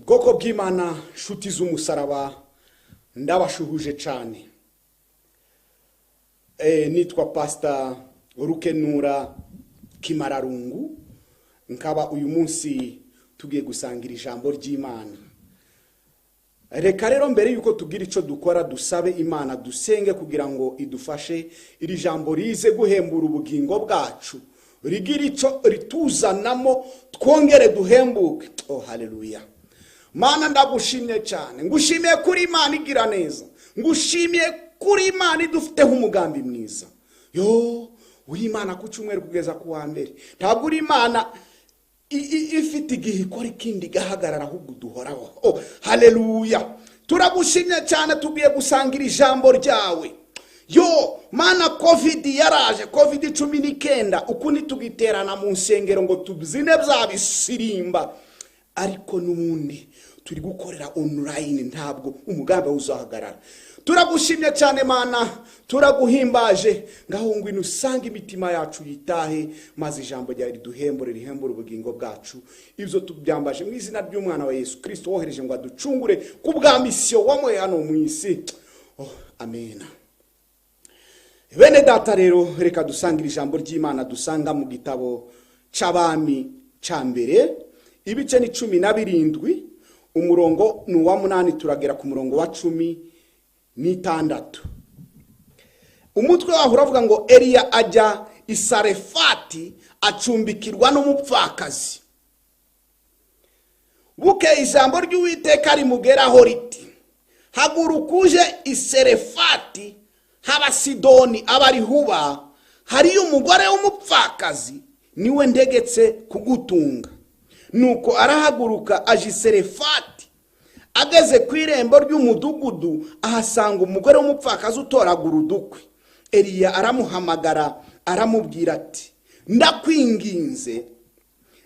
bwoko bw'Imana nshuti z'umusaraba ndabashuhuje cyane. Nitwa Pastor Rukenura Kimararungu, nkaba uyu munsi tugiye gusangira ijambo ry'Imana. Reka rero mbere yuko tugira ico dukora dusabe Imana, dusenge kugira ngo idufashe iri jambo rize guhembura ubugingo bwacu, rigira ico rituzanamo twongere duhembuke. Oh haleluya. Mana ndagushimye cyane, ngushimiye kuri Imana igira neza, ngushimiye kuri Imana idufiteho umugambi mwiza. Yo uri Imana ku cyumweru kugeza ku wa mbere, ntabwo uri Imana ifite igihe ikora ikindi gahagarara ahubwo duhoraho. Oh haleluya. Turagushimye cyane, tugiye gusangira ijambo ryawe. Yo mana, covid yaraje, covid-19 ukundi tugiterana mu nsengero ngo tuzine byabisirimba, ariko nubundi turi gukorera online, ntabwo umugambi uzahagarara. Turagushimye cyane Mana, turaguhimbaje, ngaho ngwino usanga imitima yacu yitahe, maze ijambo ryawe riduhembure, rihembure ubugingo bwacu. Ibyo tubyambaje mu izina ry'umwana wa Yesu Kristo wohereje ngo aducungure ku bwa misiyo wamuhe hano mu isi. Oh amen. Bene data rero, reka dusangira ijambo ry'Imana dusanga mu gitabo c'Abami ca mbere ibice ni 17, umurongo ni wa 8 turagera ku murongo wa 16. Umutwe waho uravuga ngo Eliya ajya i Sarefati acumbikirwa n'umupfakazi. Buke ijambo ry'Uwiteka rimugeraho riti, hagurukuje i Sarefati haba Sidoni abari huba, hariyo umugore w'umupfakazi niwe ndegetse kugutunga. Nuko arahaguruka aje i Sarefati, ageze ku irembo ry'umudugudu ahasanga umugore w'umupfakazi utoragura udukwi. Eliya aramuhamagara aramubwira ati, ndakwinginze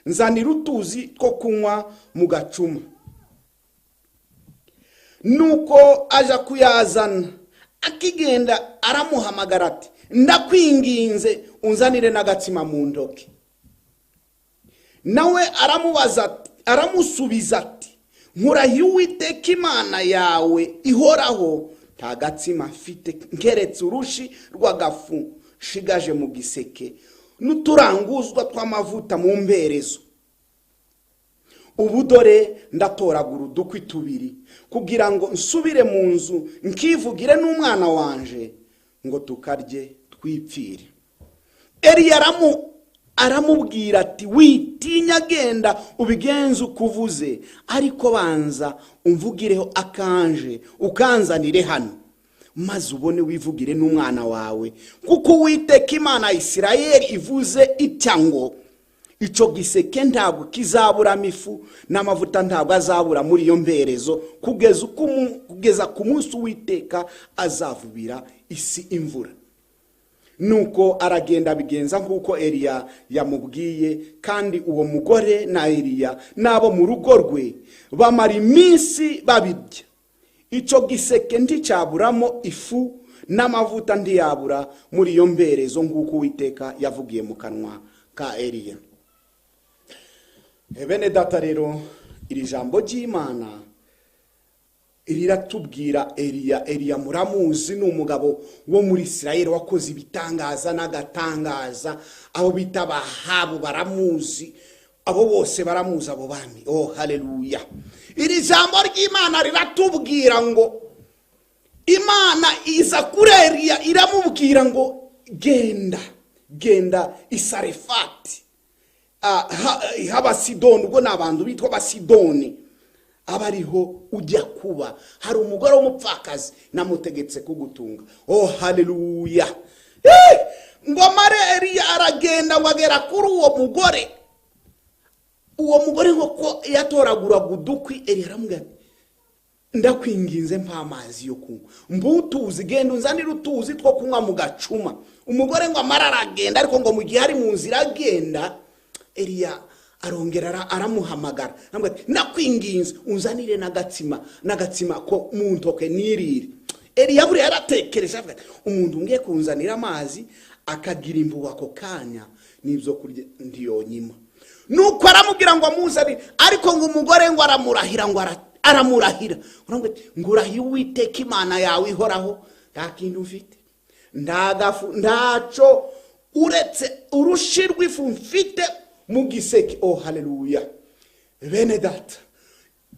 nzanira utuzi two kunywa mu gacuma. Nuko aja kuyazana, akigenda aramuhamagara ati, ndakwinginze unzanire n'agatsima mu ntoke. Nawe aramusubiza ati, nkurahiye Uwiteka Imana yawe ihoraho, nta gatsima mfite nkeretse urushi rw'agafu shigaje mu giseke n'uturanguzwa tw'amavuta mu mberezo. Ubu dore ndatoragura udukwi 2 kugira ngo nsubire mu nzu nkivugire n'umwana wanje ngo tukarye twipfire. Eliya aramubwira ati, witinya, genda ubigenze ukuvuze, ariko banza umvugireho akanje ukanzanire hano, maze ubone wivugire n'umwana wawe, kuko Uwiteka Imana ya Isirayeli ivuze itya ngo, ico giseke ntabwo kizaburamo ifu n'amavuta ntabwo azabura muri iyo mberezo kugeza ku munsi Uwiteka azavubira isi imvura. Nuko aragenda bigenza nk'uko Eliya yamubwiye, kandi uwo mugore na Eliya nabo mu rugo rwe bamara iminsi babirya. Ico giseke nticyaburamo ifu n'amavuta ntiyabura muri iyo mberezo nk'uko Uwiteka yavugiye mu kanwa ka Eliya. Bene data rero, iri jambo ry'Imana riratubwira Eliya muramuzi, ni umugabo wo muri Isirayeli wakoze ibitangaza n'agatangaza. Abo bita Abahabu baramuzi, abo bose baramuzi abo bami. Oh haleluya. Iri jambo ry'Imana riratubwira ngo Imana iza kuri Eliya iramubwira ngo genda i Sarefati haba Sidoni, ubwo n'abantu bitwa Abasidoni abariho ujya kuba, hari umugore w'umupfakazi namutegetse kugutunga. Oh haleluya. Ngo mare Eliya aragenda wagera kuri uwo mugore ngo yatoragura udukwi. Eliya aramubwira, ndakwinginze mpa amazi yo kunywa, mbutuzi, genda unzanire utuzi two kunywa mu gacuma. Umugore ngo amara aragenda, ariko ngo mu gihe ari mu nzira agenda, Eliya arongera aramuhamagara, ndakwinginze unzanire n'agatsima ko mu ntoke nirire. Eliya buri yaratekereje avuga, umuntu ngiye kunzanira amazi akagira impuhwe ako kanya n'ibyo kurya ndiyonyima. nuko aramubwira ngo amuzane, ariko ngo umugore ngo aramurahira ngo urahiye Uwiteka Imana yawe ihoraho nta kintu ufite, ndaco uretse urushi rw'ifu mfite mu giseke. Oh haleluya bene data,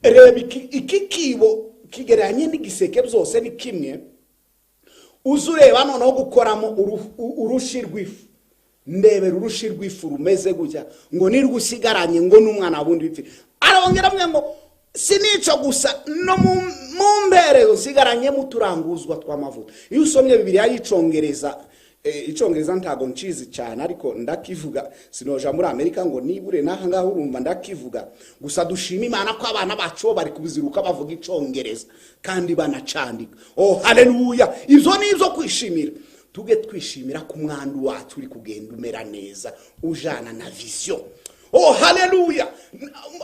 reba iki kibo kigereranye n'igiseke byose ni kimwe, uzureba noneho gukoramo urushi rw'ifu. Ndebera urushi rw'ifu rumeze gutya ngo nirwusigaranye ngo n'umwana wundi wipfi. Arongera amwe ngo sinico gusa no mu mbere usigaranye muturanguzwa tw'amavuta. Iyo usomye Bibiliya y'icongereza, icongereza ntago ncizi cyane ariko ndakivuga, sinoja muri Amerika ngo nibure naha ngaho urumva ndakivuga. Gusa dushima Imana ko abana bacu bari kubiziruka bavuga icongereza kandi banacandika. Oh haleluya, ibyo ni ibyo kwishimira. Tuge twishimira ku mwandu wacu uri kugenda umera neza ujana na vision. Oh haleluya,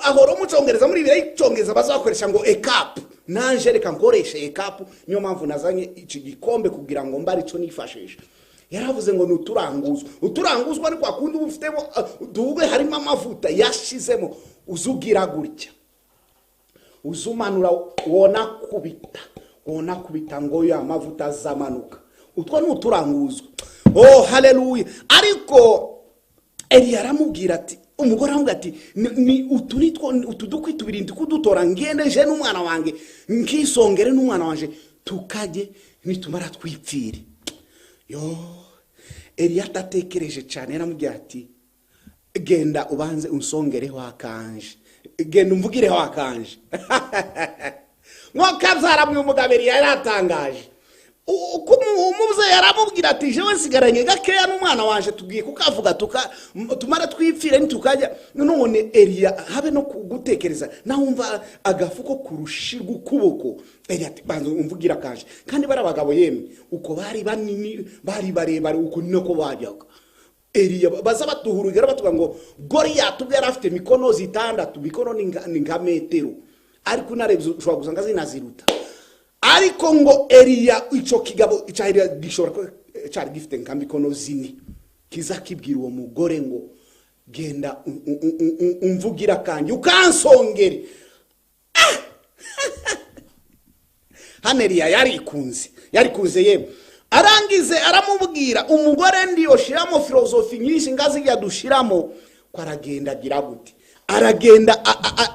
ahoro mucongereza muri Bibiliya y'icongereza bazakoresha ngo a cup, nanje reka nkoreshe a cup. Niyo mpamvu nazanye iki gikombe kugira ngo mbari cyo nifashisha. Yaravuze ngo uturanguzwa ni kwa kundi ufitemo dube harimo amavuta yashizemo, uzugira gutya uzumanura wona kubita ngo ya mavuta azamanuka. Utwo ni uturanguzwa. Oh haleluya. Ariko Eliya aramubwira ati, umugore aramubwira ati ni utudukwi tubiri ndi kudutora ngende je n'umwana wange nkisongere n'umwana wanje tukaje nitumara twipfire. Yo Eliya atatekereje cyane, aramubwira ati genda ubanze unsongereho akanje, genda umvugireho akanje. Mwakazaramwe umugabo Eliya yaratangaje. Umuze yaramubwira ati jewe nsigaranye gakeya n'umwana wanje tugiye kukavuga tumara twipfire nitukajya. None Eliya habe no gutekereza nahumva agafuko kurushi rw'ukuboko. Eliya ati banza umvugira kanje, kandi barabagabo yemwe uko bari banini bari barebare uko niko bajyaga. Eliya baza batuhurugera batuga ngo Goliath ubwo yarafite mikono zitandatu, mikono ni nka metero, ariko narebye ushobora gusanga zinaziruta. Ariko ngo Eliya ico kigabo cyari gishobora cyari gifite nka mikono zine, kizakibwira uwo mugore ngo genda umvugira kanje ukansongere. Hano Eliya yarikunze yemwe. Arangize aramubwira umugore ndiyo shiramo filosofi nyinshi ngazi yadushiramo ko aragenda agira gute, aragenda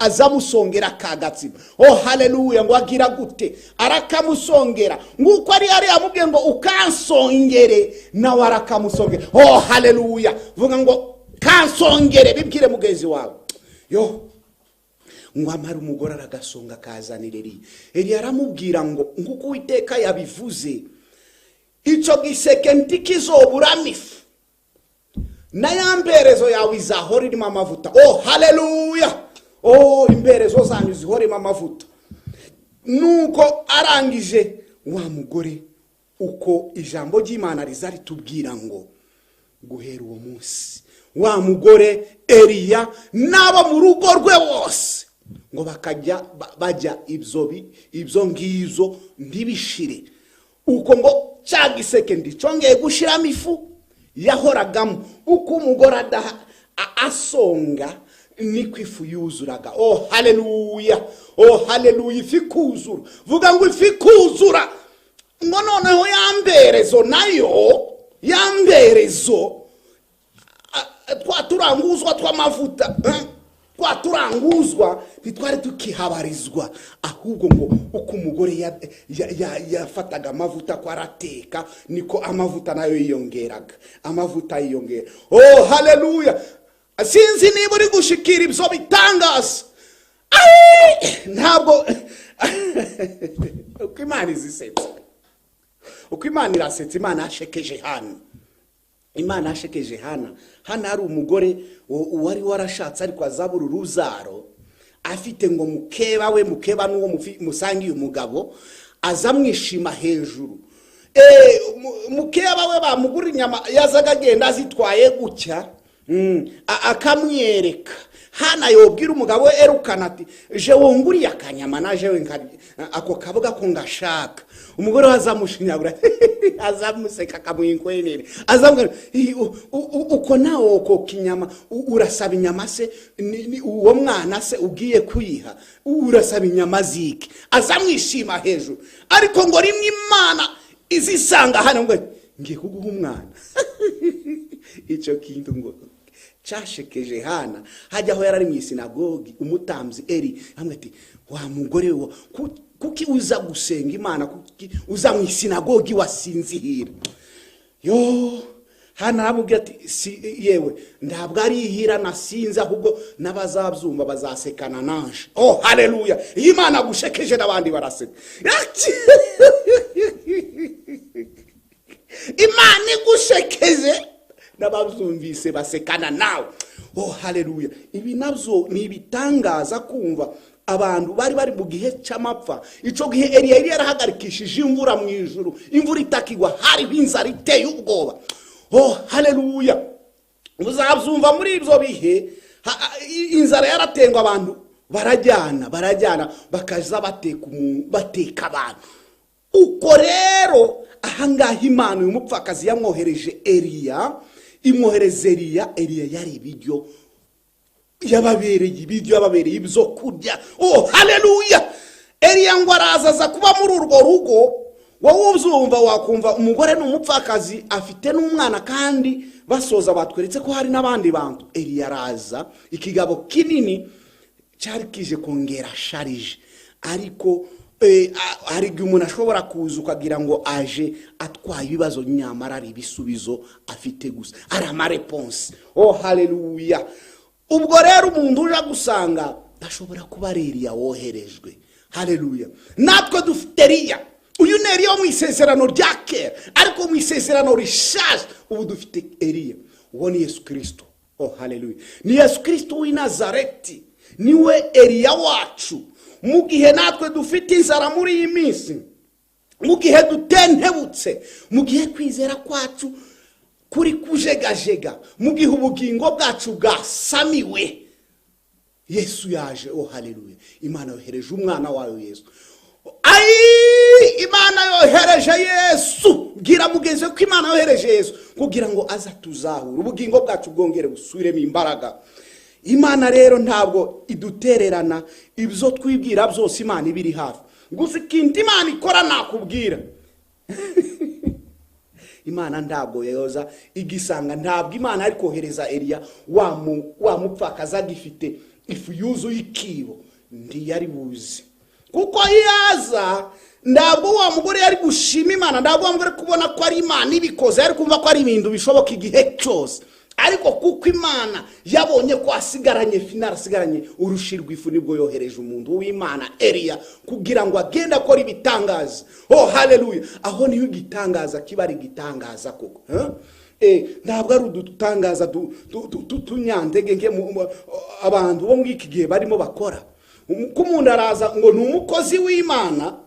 azamusongera kagatsiba. Oh haleluya, ngo agira gute, arakamusongera nguko ari amubwiye ngo ukansongere nawe arakamusongera. Oh haleluya, vuga ngo kansongere bibwire mugenzi wawe. Yo ngo amara umugore aragasonga kazanira Eliya aramubwira ngo nguko Uwiteka yabivuze, ico giseke ntikizobura mifu na yamberezo yawe izahora irimo amavuta. Oh haleluya, oh imberezo zanyu zihoremo amavuta. Nuko arangije wa mugore uko ijambo ry'Imana rizari tubwira ngo guhera uwo munsi wa mugore Eliya nabo mu rugo rwe wose ngo bakajya bajya ibyo ngizo ntibishire. Uko ngo cyagiseke ndicongeye gushiramo ifu yahoragamo, uko umugore asonga niko ifu yuzuraga. Oh haleluya, oh haleluya, ifi kuzura. Vuga ngo ifi kuzura. Ngo noneho yamberezo nayo yamberezo twaturanguzwa tw'amavuta, twaturanguzwa bitware tukihabarizwa, ahubwo ngo uko umugore yafataga amavuta ko arateka niko amavuta nayo yiyongeraga, amavuta yiyongera. Oh haleluya, sinzi niba uri gushikira ibyo bitangaza. Ntabwo uko Imana izisetse, uko Imana irasetse. Imana yashekeje hano, Imana yashekeje hano hari umugore wari warashatse ariko azabura uruzaro, afite ngo mukeba n'uwo musangiye umugabo azamwishima hejuru. Mukeba we bamugura inyama yazaga agenda azitwaye gutya, akamwereka hana yobwira umugabo we erukana ati je wonguriye akanyama naje we ako kaboga ko ngashaka, umugore we azamushinyagura azamuseka kamuyinkwenene azamubwira uko nawo ko kinyama urasaba inyama se uwo mwana se ugiye kuyiha urasaba inyama ziki, azamwishima hejuru. Ariko ngo rimwe Imana izisanga hano ngo ngiye kuguha umwana icyo kintu ngo cyashekeje Hana. Hajya aho yarari mu isinagogi, umutambyi Eli hamwe ati wa mugore we kuki uza gusenga Imana, kuki uza mu isinagogi wasinzihira? Yo Hana aramubwira ati yewe ntabwo ari ihira nasinze, ahubwo n'abazabyumva bazasekana nanje. Oh haleluya, Imana gushekeje n'abandi baraseka. Imana igushekeje n'ababyumvise basekana nawe. Oh haleluya, ibi nabyo ni ibitangaza kumva abantu bari mu gihe cy'amapfa. Ico gihe Eliya yari yarahagarikishije imvura mu ijuru, imvura itakigwa, hari inzara iteye ubwoba. Oh haleluya, uzabyumva muri ibyo bihe inzara yaratengwa, abantu barajyana bakaza bateka abantu. Uko rero ahangaha Imana uyu mupfakazi yamwohereje Eliya, imwohereza Eliya yari ibiryo yababereye ibyo kurya. Oh haleluya, Eliya ngo arazaza kuba muri urwo rugo. Wowe ubyumva wakumva umugore n'umupfakazi afite n'umwana, kandi basoza batweretse ko hari n'abandi bantu. Eliya araza, ikigabo kinini cyari kije kongera sharije, ariko hari igihe umuntu ashobora kuza ukagira ngo aje atwaye ibibazo, nyamara ari ibisubizo afite gusa, ari amareponse. Oh haleluya, ubwo rero umuntu uje gusanga ashobora kuba ari Eliya woherejwe. Haleluya, natwe dufite Eliya. Uyu ni Eliya mu isezerano rya kera, ariko mu isezerano rishaje ubu dufite Eliya. Uwo ni Yesu Kristo. Oh haleluya, ni Yesu Kristo w'i Nazareti, niwe Eliya wacu. Mu gihe natwe dufite inzara muri iyi minsi, mu gihe dutentebutse, mu gihe kwizera kwacu kuri kujegajega, mu gihe ubugingo bwacu bwasamiwe, Yesu yaje. Oh haleluya, Imana yohereje umwana wayo Yesu. Imana yohereje Yesu. Bwira mugenzi ko Imana yohereje Yesu kugira ngo aza tuzahura ubugingo bwacu bwongere busubiremo imbaraga. Imana rero ntabwo idutererana, ibyo twibwira byose Imana ibiri hafi. Gusa ikindi Imana ikora nakubwira Imana ntabwo yoza igisanga, ntabwo Imana ari kohereza Eliya wa mupfakazi agifite ifu yuzuye ikibo, ndi yari buzi. Kuko yaza ntabwo wa mugore yari gushima Imana, ntabwo wa mugore kubona ko ari Imana ibikoze, yari kumva ko ari ibintu bishoboka igihe cyose. Ariko kuko Imana yabonye ko asigaranye finara, asigaranye urushirwa ifu, nibwo yohereje umuntu w'Imana Eliya kugira ngo agende akora ibitangaza. Oh haleluya, aho niho igitangaza kiba ari igitangaza koko. Ntabwo ari udutangaza tunyandege nke abantu bo muri iki gihe barimo bakora. Kumuntu araza ngo ni umukozi w'Imana,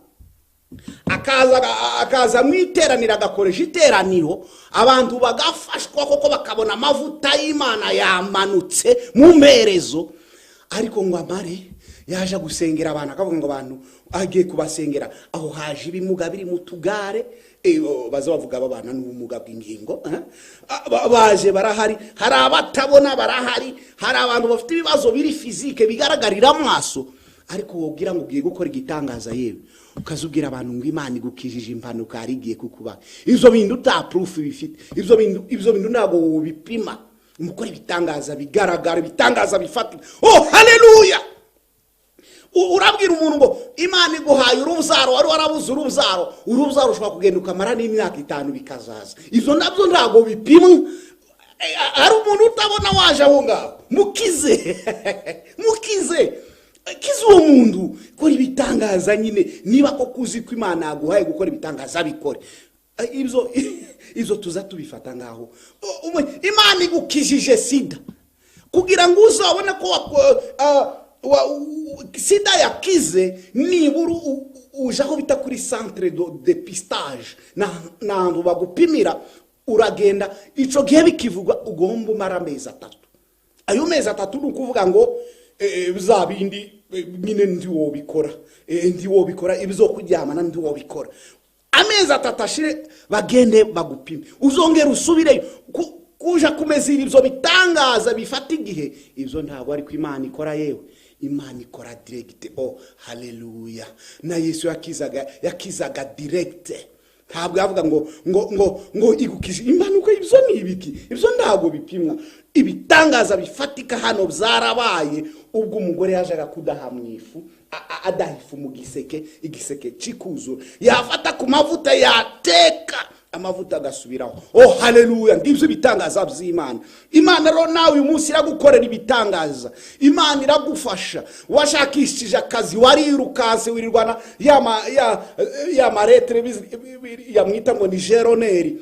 akaza mwiteranira, agakoresha iteraniro, abantu bagafashwa koko bakabona amavuta y'Imana yamanutse mu mperezo. Ariko ngo amare yaje gusengera abantu, akavuga ngo abantu agiye kubasengera, aho haje ibimuga biri mu tugare, baza bavuga babana n'ubumuga bw'ingingo, baje barahari, hari abatabona barahari, hari abantu bafite ibibazo biri fizike bigaragarira amaso. Ariko wobwira ngo ugiye gukora igitangaza yewe, ukazubwira abantu ngo Imana igukijije impanuka ari igiye kukuba, ivyo bintu uta proof bifite, ivyo bintu ntabwo ubipima. Umukora ibitangaza bigaragara, ibitangaza bifatika. Oh haleluya, urabwira umuntu ngo Imana iguhaye urubyaro, wari warabuze urubyaro ushobora kugenda ukamara n'imyaka 5 bikazaza. Ivyo nabyo ntabwo bipimwa. Hari umuntu utabona waje aho ngaho, mukize kizi uwo muntu kora ibitangaza nyine, niba ko kuzi ko Imana yaguhaye gukora ibitangaza bikore. Izo tuza tubifata ngaho. Imana igukijije sida kugira ngo uzabone ko sida yakize, nibura uje aho bita kuri centre de dépistage n'ahantu bagupimira, uragenda ico gihe bikivugwa ugomba umara amezi 3. ayo mezi atatu ni ukuvuga ngo za bindi nyine ndi wobikora ibizo kuryamana ndi wobikora. Amezi atatu ashire bagende bagupime, uzongera usubireyo kuja kumezira ibyo bitangaza bifata igihe. Ibyo ntabwo ari ko Imana ikora, yewe Imana ikora direct. Oh haleluya. Na Yesu yakizaga direct, ntabwo yavuga ngo igukije impanuka. Ibyo ni ibiki? Ibyo ntabwo bipimwa. Ibitangaza bifatika hano byarabaye ubwo umugore yajaga kudaha mu ifu, adahifu mu igiseke cy'ikuzo, yafata ku mavuta yateka amavuta agasubiraho. Oh haleluya. Ngibyo bitangaza by'Imana. Imana rero nawe uyu munsi iragukorera ibitangaza. Imana iragufasha. Washakishije akazi, warirukanse wirirwana ya maretre yamwita ngo ni geroneri,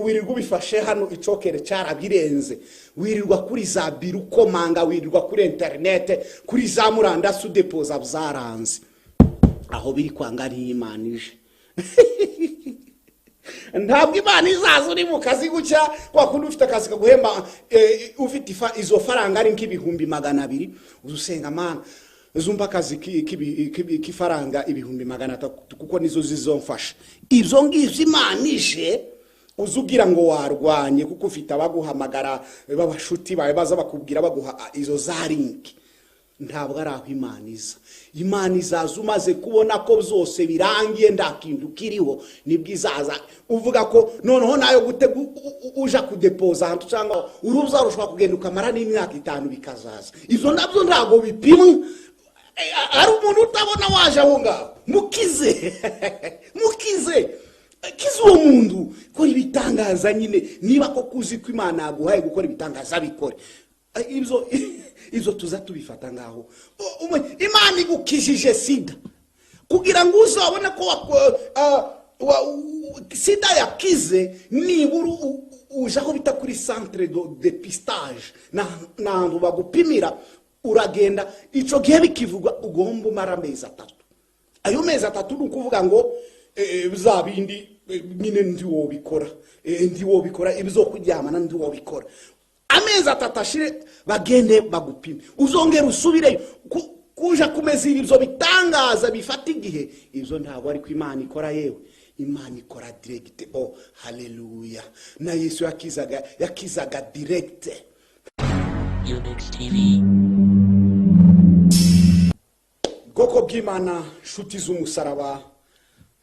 wirirwa ubifashe hano icokere cyarabirenze, wirirwa kuri za biro ukomanga, wirirwa kuri internet, kuri za murandasi udepoza byaranze. Aho biri kwanga ari Imana ije. Ntabwo Imana izaza uri mu kazi gucya kwa kundi ufite akazi kaguhemba ufite izo faranga ari nk'ibihumbi 200, uzusenga Mana zumba akazi kifaranga ibihumbi 300 kuko nizo zizomfasha. Ibyo ngivyo Imana ije uzugira ngo warwanye kuko ufite abaguhamagara babashuti bawe baza bakubwira baguha izo za link. Ntabwo ari aho Imana iza. Imana izaza umaze kubona ko byose birangiye ndakindu kiriho, nibwo izaza uvuga ko noneho nayo gutega uja kudepoza ahantu cyangwa uruza rushobora kugenda ukamara n'imyaka 5 bikazaza. Ibyo nabyo ntabwo bipimwa. Ari umuntu utabona waje aho ngaho mukize uwo muntu kora ibitangaza nyine. Niba ko kuzi ko Imana yaguhaye gukora ibitangaza bikore. Izo tuza tubifata ngaho. Imana igukijije sida kugira ngo uzabone ko sida yakize, nibura uje aho bita kuri centre de dépistage n'ahantu bagupimira, uragenda ico gihe bikivugwa ugomba umara amezi 3. Ayo mezi 3 ni ukuvuga ngo za bindi nyine ndi wobikora ibizo kuryamana ndi wobikora. Amezi 3 ashire bagende bagupime, uzongera usubireyo kuja kumezira ibyo bitangaza bifata igihe. Ibyo ntabwo ari ko Imana ikora, yewe Imana ikora direct. Oh haleluya. Na Yesu yakizaga direct. Unix TV. Goko bw'Imana, shuti z'umusaraba,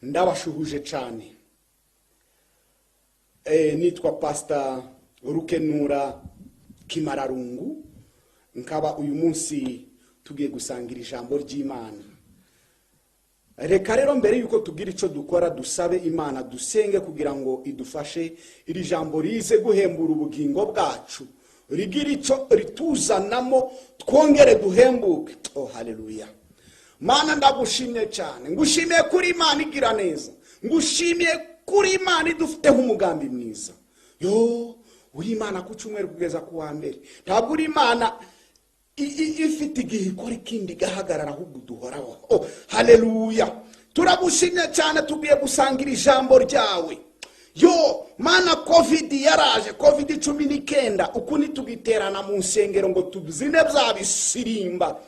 ndabashuhuje cyane. Nitwa Pastor Rukenura Kimararungu, nkaba uyu munsi tugiye gusangira ijambo ry'Imana. Reka rero mbere yuko tugira ico dukora dusabe Imana, dusenge kugira ngo idufashe iri jambo rize guhembura ubugingo bwacu, rigira ico rituzanamo twongere duhembuke. Oh haleluya. Mana ndagushimye cyane, ngushimiye kuri Imana igira neza, ngushimiye kuri Imana idufiteho umugambi mwiza. Yo uri Imana ku cyumweru kugeza ku wa mbere. Ntabwo uri Imana ifite igihe ikora ikindi gahagarara ahubwo duhoraho. Oh haleluya. Turagushimye cyane, tugiye gusangira ijambo ryawe. Yo Mana, covid yaraje, covid-19 uku nitugiterana mu nsengero ngo tubzine byabisirimba,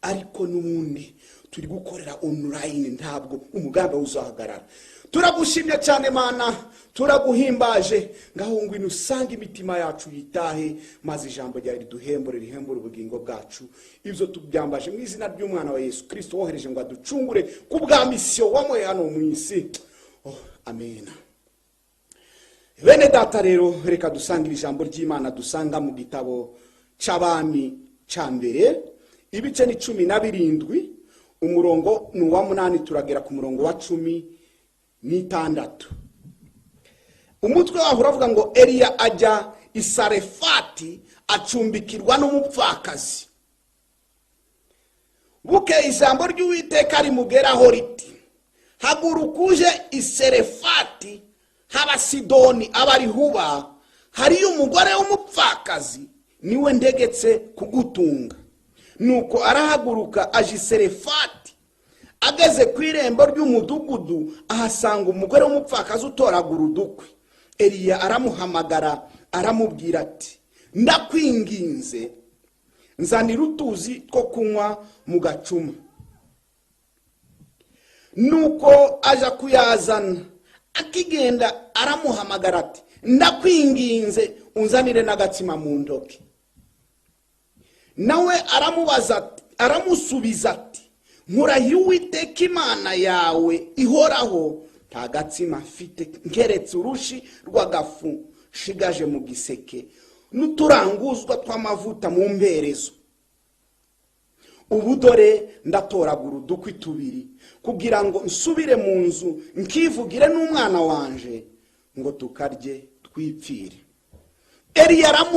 ariko n'ubundi turi gukorera online, ntabwo umuganda uzahagarara. Turagushimye cyane Mana, turaguhimbaje, ngaho ngwino usanga imitima yacu yitahe, maze ijambo ryawe riduhembure, rihembure ubugingo bwacu. Ibyo tubyambaje mu izina ry'umwana wa Yesu Kristo wohereje ngo aducungure ku bwa misiyo wamuhe hano mu isi. Oh amen. Bene data rero, reka dusangira ijambo ry'Imana dusanga mu gitabo c'Abami ca mbere ibice ni 17, umurongo ni wa 8 turagera ku murongo wa 16. Umutwe waho uravuga ngo Eliya ajya i Sarefati acumbikirwa n'umupfakazi. Buke ijambo ry'Uwiteka rimugeraho riti, hagurukuje i Sarefati haba Sidoni abarihuba, hariyo umugore w'umupfakazi niwe ndegetse kugutunga. Nuko arahaguruka aje i Sarefati, ageze ku irembo ry'umudugudu ahasanga umugore w'umupfakazi utoragura udukwi. Eliya aramuhamagara aramubwira ati, ndakwinginze nzanira utuzi two kunywa mu gacuma. Nuko aja kuyazana, akigenda aramuhamagara ati ndakwinginze unzanire n'agatsima mu ntoki. Nawe aramusubiza ati nkurahiye Uwiteka Imana yawe ihoraho, nta gatsima mfite nkeretse urushi rw'agafu shigaje mu giseke n'uturanguzwa tw'amavuta mu mberezo. Ubu dore ndatoragura udukwi tubiri kugira ngo nsubire mu nzu nkivugire n'umwana wanje ngo tukarye twipfire. Eliya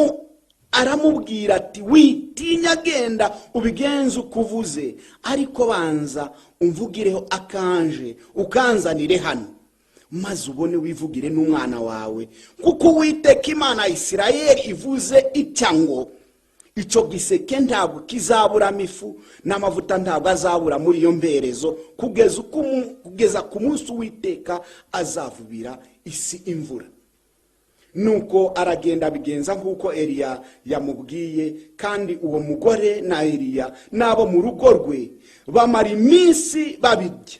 aramubwira ati witinya, genda ubigenze ukuvuze, ariko banza umvugireho akanje ukanzanire hano, maze ubone wivugire n'umwana wawe, kuko Uwiteka Imana ya Isirayeli ivuze itya ngo icyo giseke ntabwo kizaburamo ifu n'amavuta ntabwo azabura muri iyo mberezo kugeza ku munsi Uwiteka azavubira isi imvura. Nuko aragenda abigenza nk'uko Eliya yamubwiye, kandi uwo mugore na Eliya n'abo mu rugo rwe bamara iminsi babirya.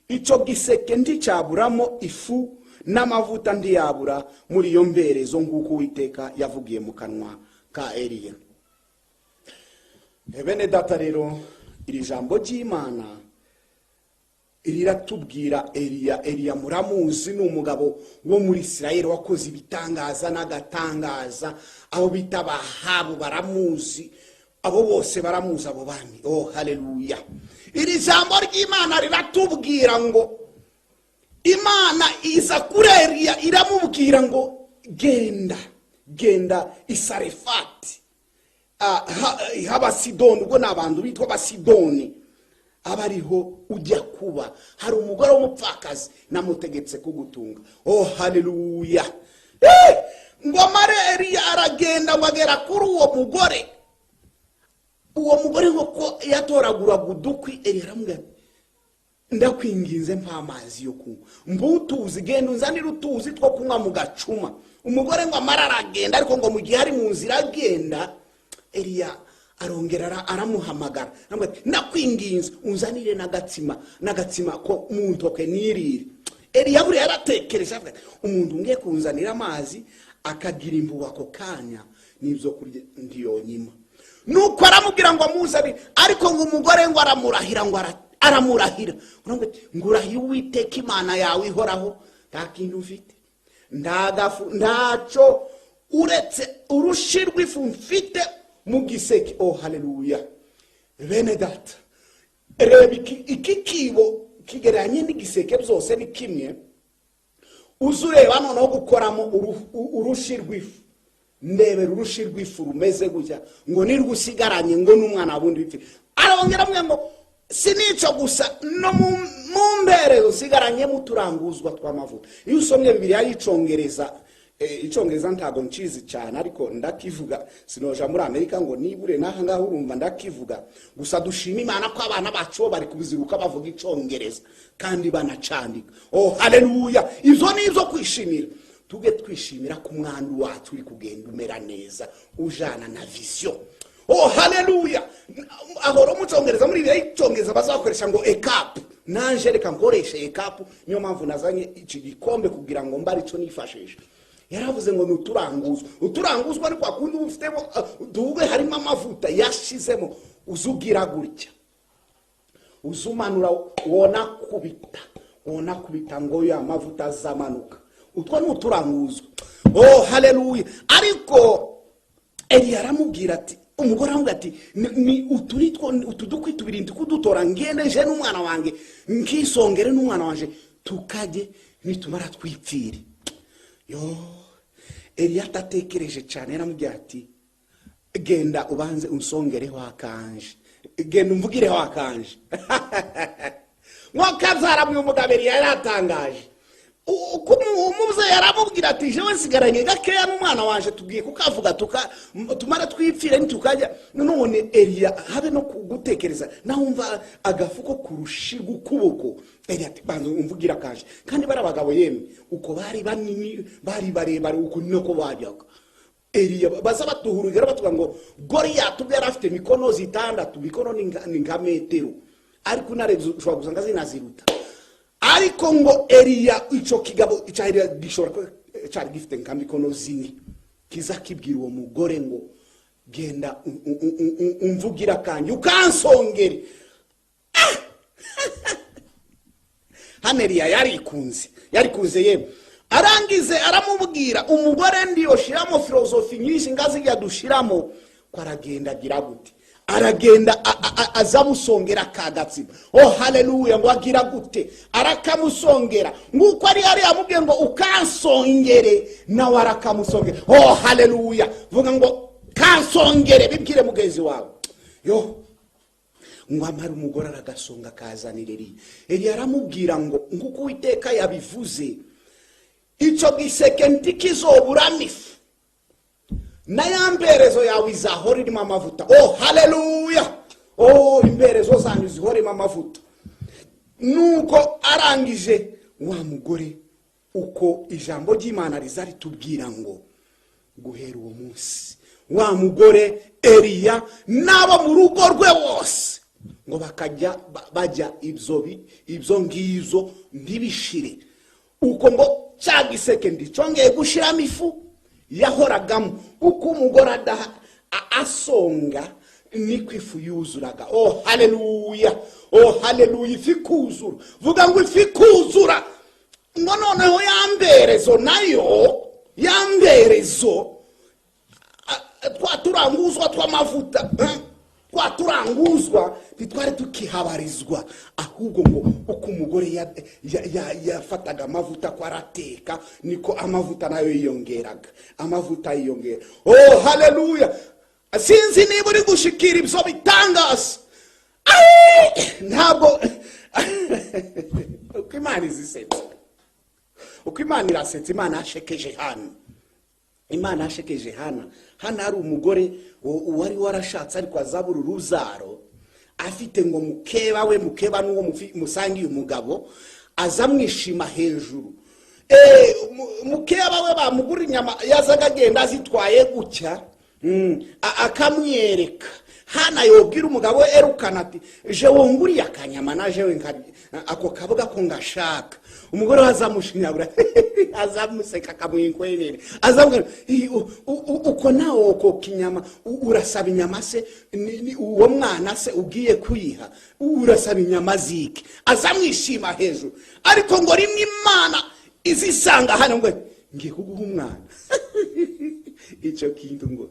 Icyo giseke nticyaburamo ifu n'amavuta ntiyabura muri iyo mberezo nk'uko Uwiteka yavugiye mu kanwa ka Eliya. Bene data rero, iri jambo ry'Imana riratubwira Eliya muramuzi, ni umugabo wo muri Isirayeli wakoze ibitangaza n'agatangaza. Abo bita Abahabu baramuzi, abo bose baramuzi abo bami. Oh haleluya! Iri jambo ry'Imana riratubwira ngo Imana iza kuri Eliya iramubwira ngo genda Isarefati, Sidoni, ubwo n'abantu bitwa Abasidoni abariho ujya kuba. Hari umugore w'umupfakazi namutegetse kugutunga. Oh haleluya! Ngo mare Eliya aragenda wagera kuri uwo mugore. Uwo mugore ko yatoragura udukwi, Eliya aramubwira ndakwinginze mpa amazi yo kunywa, mbutuzi, genda unzanire utuzi two kunywa mu gacuma. Umugore ngo amara aragenda, ariko ngo mu gihe ari mu nzira agenda, Eliya arongera aramuhamagara, ndakwinginze unzanire n'agatsima ko mu ntoke nirire. Eliya buri yaratekereje avuga umuntu ngiye kunzanira amazi akagira impuhwe ako kanya n'ibyo kurya ndiyonyima. Nuko aramubwira ngo amuzanire, ariko ngo umugore ngo aramurahira ngurahiye Uwiteka Imana yawe ihoraho, nta kintu ufite, ntacyo uretse urushi rw'ifu mfite mu giseke. Oh haleluya! Bene data, reba iki kibo kigeranye n'igiseke byose ni kimwe. Uzureba noneho gukoramo urushi rw'ifu, ndebera urushi rw'ifu rumeze gutya ngo nirwusigaranye ngo n'umwana wundi wipfi. Arongera amwe ngo sinico gusa, no mu mberezo usigaranye mu turanguzwa tw'amavuta. Iyo usomye Bibiliya y'Icongereza, Icongereza ntago nchizi cyane, ariko ndakivuga. Sinoja muri Amerika ngo nibure naha ngaho urumva ndakivuga. Gusa dushima Imana ko abana bacu bari kubiziruka bavuga Icongereza kandi banacandika. Oh haleluya! Izo nizo kwishimira. Tuge twishimira ku mwandu wacu uri kugenda umera neza, ujana na vision. Oh haleluya! Ahoro mu Congereza, muri Icongereza bazakoresha ngo ekapu. Nanje reka nkoreshe ekapu, niyo mpamvu nazanye iki gikombe kugira ngo mbari cyo nifashisha. Yaravuze ngo uturanguzwa ni kwa kundi ufitemo duwe harimo amavuta yashizemo, uzugira gutya, uzumanura wona kubita ngo ya mavuta azamanuka. Utwo ni uturanguzwa. Oh haleluya! Ariko Eliya aramubwira ati, umugore aramubwira ati ni utudukwi tubiri ndikudutora ngende nje n'umwana wanjye nkisongere n'umwana wanje tukajye nitumara twipfire. Yo, Eliya atatekereje cyane, yaramubwira ati genda ubanze unsongereho akanje, genda umvugireho akanje. Mwakazara mu mugabo Eliya yaratangaje. Umuze yaramubwira ati jewe nsigaranye gakeya n'umwana wanje tugiye kukavuga tumara twipfire nitukajya. None Eliya habe no gutekereza nahumva agafuko kurushi gukuboko. Eliya ati banza umvugira kanje, kandi barabagabo yemwe uko bari banini bari barebare uko niko bajyaga. Eliya baza batuhurugera batuga ngo Goliath ubwo yari afite mikono zitandatu, mikono ni nka metero, ariko unarebye ushobora gusanga zinaziruta. Ariko ngo Eliya ico kigabo cyari gishobora cyari gifite nka mikono zine, kiza kibwira uwo mugore ngo genda umvugira kanje ukansongere. Hano Eliya yarikunze ye arangize aramubwira umugore ndiyo shiramo filosofi nyinshi ngazi yadushiramo ko aragenda agira gute, aragenda azamusongera kagatsiba. Oh haleluya, ngo agira gute, arakamusongera nguko ari amubwiye ngo ukansongere, nawe arakamusongera. Oh haleluya, vuga ngo kansongere, bibwire mugenzi wawe. Yo ngo amara umugore aragasonga kazanira Eliya aramubwira ngo nguko Uwiteka yabivuze, ico giseke ntikizobura ifu, na yamberezo yawe izahora irimo amavuta. Oh haleluya, oh imberezo zanyu zihoremo amavuta. Nuko arangije wa mugore, uko ijambo ry'Imana rizaritubwira ngo guhera uwo munsi wa mugore Eliya nabo mu rugo rwe bose ngo bakajya bajya ibyo ngizo ntibishire. Uko ngo cya giseke ndicongeye gushiramo ifu yahoragamo, uko umugore asonga niko ifu yuzuraga. Oh haleluya, oh haleluya, ifi kuzura. Vuga ngo ifi kuzura. Ngo noneho yamberezo nayo yamberezo twaturanguzwa tw'amavuta, twaturanguzwa bitware tukihabarizwa, ahubwo ngo uko umugore yafataga amavuta ko arateka niko amavuta nayo yiyongeraga, amavuta yiyongera. Oh haleluya, sinzi niba uri gushikira ibyo bitangaza. Ntabwo uko Imana izisetse, uko Imana irasetse. Imana yashekeje hano, Imana yashekeje hano hari umugore wari warashatse ariko azabura uruzaro, afite ngo mukeba n'uwo musangiye umugabo azamwishima hejuru. Mukeba we bamugura inyama yazaga agenda azitwaye gutya, akamwereka. Hana yobwira umugabo we erukana ati je wonguriye akanyama naje we ako kabuga ko ngashaka. Umugore azamushinyagura azamuseka kamwinkwenene, azabwira uko nawo ko kinyama urasaba inyama se, uwo mwana se ugiye kuyiha urasaba inyama zike, azamwishima hejuru. Ariko ngo rimwe Imana izisanga hano ngo ngiye kuguha umwana. Ico kintu ngo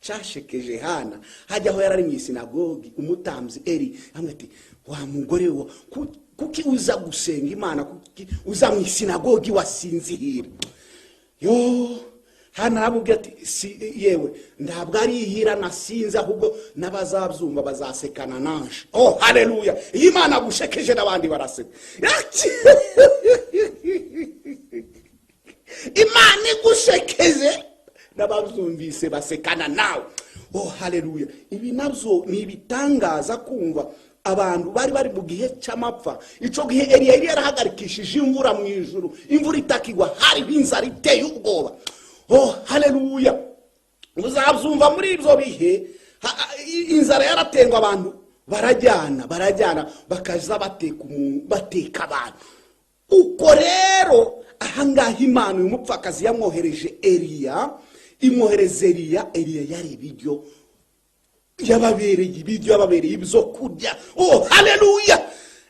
cyashekeje Hana. Hajya aho yarari mu sinagogi, umutambyi Eli amwe ati wa mugore wo kuki uza gusenga Imana, kuki uza mu sinagogi wasinzihira? Yo Hana arabubwira ati yewe ntabwo ari ihira nasinze, ahubwo n'abazabyumva bazasekana nanje. Oh haleluya, Imana gushekeje n'abandi baraseka. Imana igushekeje n'ababyumvise basekana nawe. Oh haleluya, ibi nabyo ni ibitangaza kumva abantu bari mu gihe cy'amapfa. Ico gihe Eliya yarahagarikishije imvura mu ijuru, imvura itakigwa, hari inzara iteye ubwoba. Oh haleluya, uzabyumva muri ibyo bihe inzara yaratengwa, abantu barajyana bakaza bateka abantu. Uko rero ahangaha Imana uyu mupfakazi yamwohereje Eliya, imwohereza Eliya yari ibiryo yababereye ibyo kurya. Oh haleluya,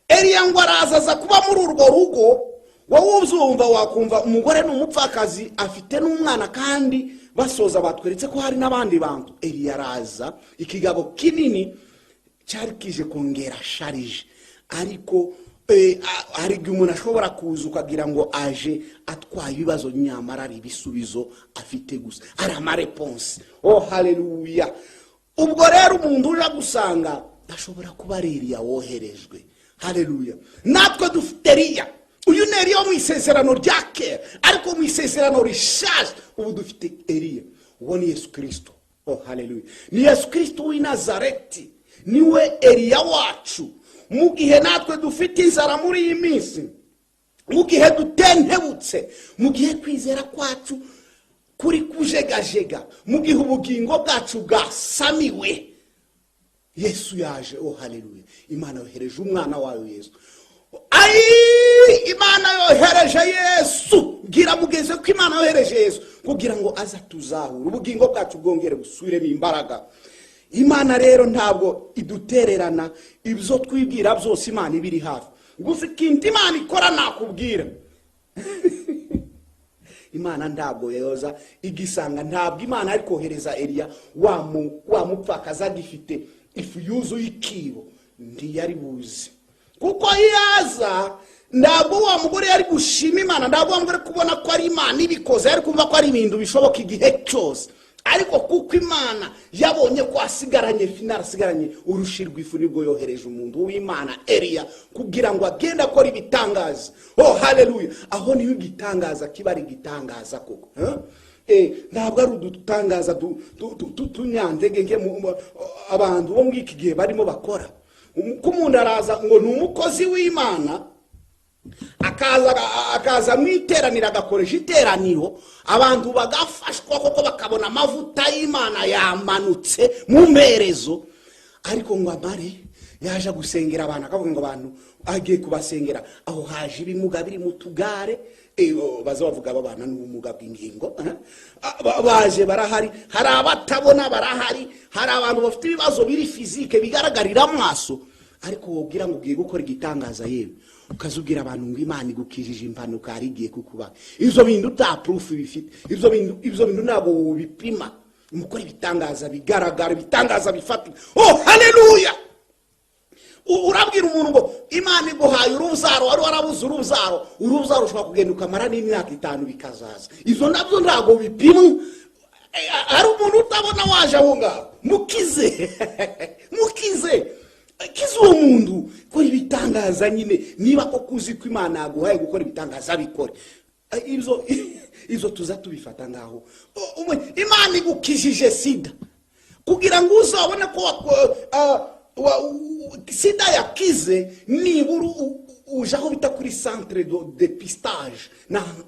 Eliya ngo arazaza kuba muri urwo rugo. Wowe uzumva wakumva umugore n'umupfakazi afite n'umwana, kandi basoza batweretse ko hari n'abandi bantu. Eliya araza, ikigabo kinini cyari kije kongera sharije, ariko hari igihe umuntu ashobora kuza ukagira ngo aje atwaye ibibazo, nyamara ari ibisubizo afite gusa, ari amareponse. Oh haleluya, ubwo rero umuntu uje gusanga ashobora kuba ari Eliya woherejwe. Haleluya, natwe dufite Eliya. Uyu ni Eliya mu isezerano rya kera, ariko mu isezerano rishaje ubu dufite Eliya. Uwo ni Yesu Kristo. Oh haleluya, ni Yesu Kristo w'i Nazareti, niwe Eliya wacu. Mu gihe natwe dufite inzara muri iyi minsi, mu gihe dutentebutse, mu gihe kwizera kwacu kuri kujegajega mu gihe ubugingo bwacu bwasamiwe. Yesu yaje, oh haleluya. Imana yohereje umwana wayo Yesu. Imana yohereje Yesu. Gira mugeze ko Imana yohereje Yesu kugira ngo aza tuzahura ubugingo bwacu bwongere busubiremo imbaraga. Imana rero ntabwo idutererana, ibyo twibwira byose Imana ibiri hafi. Gusa ikindi Imana ikora nakubwira. Imana ntabwo yoza igisanga, ntabwo Imana ari kohereza Eliya wa mupfakaza gifite ifu yuzuye ikibo, ntiyari buzi. Kuko yaza ntabwo wa mugore yari gushima Imana, ntabwo wa mugore kubona ko ari Imana ibikoze, yari kumva ko ari ibintu bishoboka igihe cyose. Ariko kuko Imana yabonye ko asigaranye finara, asigaranye urushirwa ifu, nibwo yohereje umuntu w'Imana Eliya kugira ngo agende akora ibitangaza. Oh haleluya. Aho niho igitangaza kiba ari igitangaza koko. Ntabwo ari udutangaza tunyandege abantu bo muri iki gihe barimo bakora. Ko umuntu araza ngo ni umukozi w'Imana, akaza mwiteranira, agakoresha iteraniro, abantu bagafashwa koko bakabona amavuta y'Imana yamanutse mu mperezo. Ariko ngo amare yaje gusengera abantu, akavuga ngo abantu agiye kubasengera, aho haje ibimuga biri mu tugare, baza bavuga babana n'ubumuga bw'ingingo, baje barahari, hari abatabona barahari, hari abantu bafite ibibazo biri fizike bigaragarira amaso. Ariko wobwira ngo ugiye gukora igitangaza yewe, ukazubwira abantu ngo Imana igukijije impanuka ari igiye kukuba. Ivyo bintu ta proof bifite, ivyo bintu nabo ubipima, umukora ibitangaza bigaragara, ibitangaza bifatika. Oh haleluya. Urabwira umuntu ngo Imana iguhaye uruzaro, wari warabuze uruzaro ushobora kugenda ukamara n'imyaka 5 bikazaza. Ivyo nabyo ntago bipimwa. Ari umuntu utabona waje aho ngaho, mukize kizo umuntu ko ibitangaza nyine, niba ko kuzi ko Imana yaguhaye gukora ibitangaza bikore. Izo tuza tubifata ngaho. Imana igukijije sida kugira ngo uzabone ko sida yakize, nibura uje aho bita kuri centre de dépistage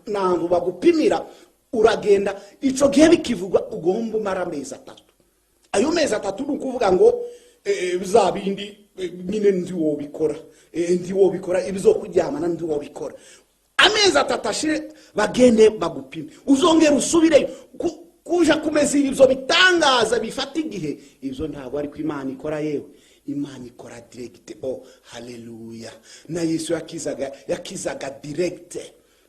nandu bagupimira, uragenda ico gihe bikivugwa ugomba umara amezi 3. Ayo mezi 3 nukuvuga ngo bizabindi nyine ndi wobikora ibizo kuryamana ndi wobikora. Amezi 3 ashire bagende bagupime, uzongera usubire kuja kumeza ibyo bitangaza bifata igihe. Ibyo ntabwo ari ko Imana ikora yewe, Imana ikora direct. Oh haleluya. Na Yesu yakizaga direct.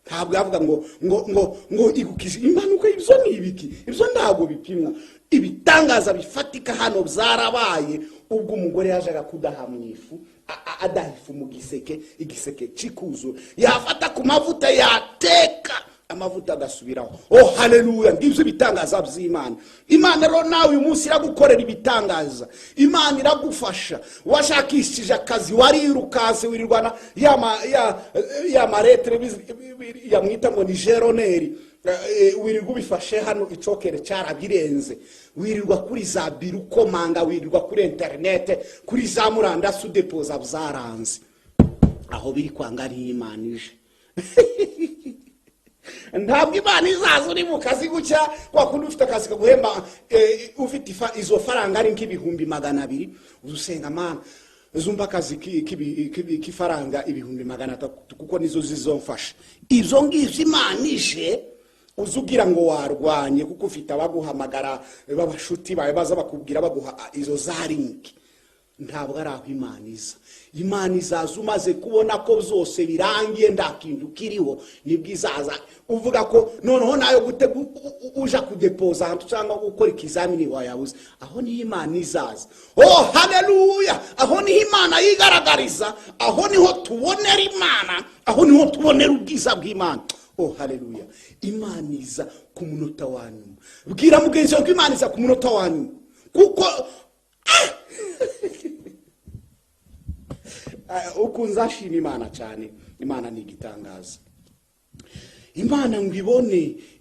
Ntabwo yavuga ngo igukije impanuka. Ibyo ni ibiki? Ibyo ntabwo bipimwa. Ibitangaza bifatika hano byarabaye ubwo umugore yajaga kudaha mu ifu, adahifu mu igiseke cikuzo, yafata ku mavuta yateka, amavuta agasubiraho. Oh haleluya. Ngibyo bitangaza by'Imana. Imana rero nawe uyu munsi iragukorera ibitangaza. Imana iragufasha. Washakishije akazi, warirukanse wirirwana ya maretre yamwita ngo ni geroneri, wirirwa ubifashe hano icokere cyarabirenze, wirirwa kuri za biru komanga, wirirwa kuri internet, kuri za murandasi udepoza byaranze. Aho biri kwanga ari Imana ije. Ntabwo Imana izaza uri mu kazi gucya kwa kundi ufite akazi kaguhemba ufite izo faranga ari nk'ibihumbi 200, uzusenga Mana zumba akazi kifaranga ibihumbi 300 kuko nizo zizomfasha. Izo ngivyo Imana ije uzugira ngo warwanye kuko ufite abaguhamagara babashuti bawe baza bakubwira baguha izo zarinki. Ntabwo ari aho Imana iza. Imana izaza umaze kubona ko byose birangiye ndakindu kiriho, nibwizaza uvuga ko noneho nayo uja kudepoza ahantu cyangwa gukora ikizamini wayabuze. Aho ni Imana izaza. Oh haleluya. Aho ni Imana yigaragariza, aho niho tubonera Imana, aho niho tubonera ubwiza bw'Imana. Oh haleluya. Imana iza ku munota wanyu. Bwira mugenzi wawe ko Imana iza ku munota wanyu kuko ukunza shima Imana cyane. Imana ni igitangaza. Imana ngo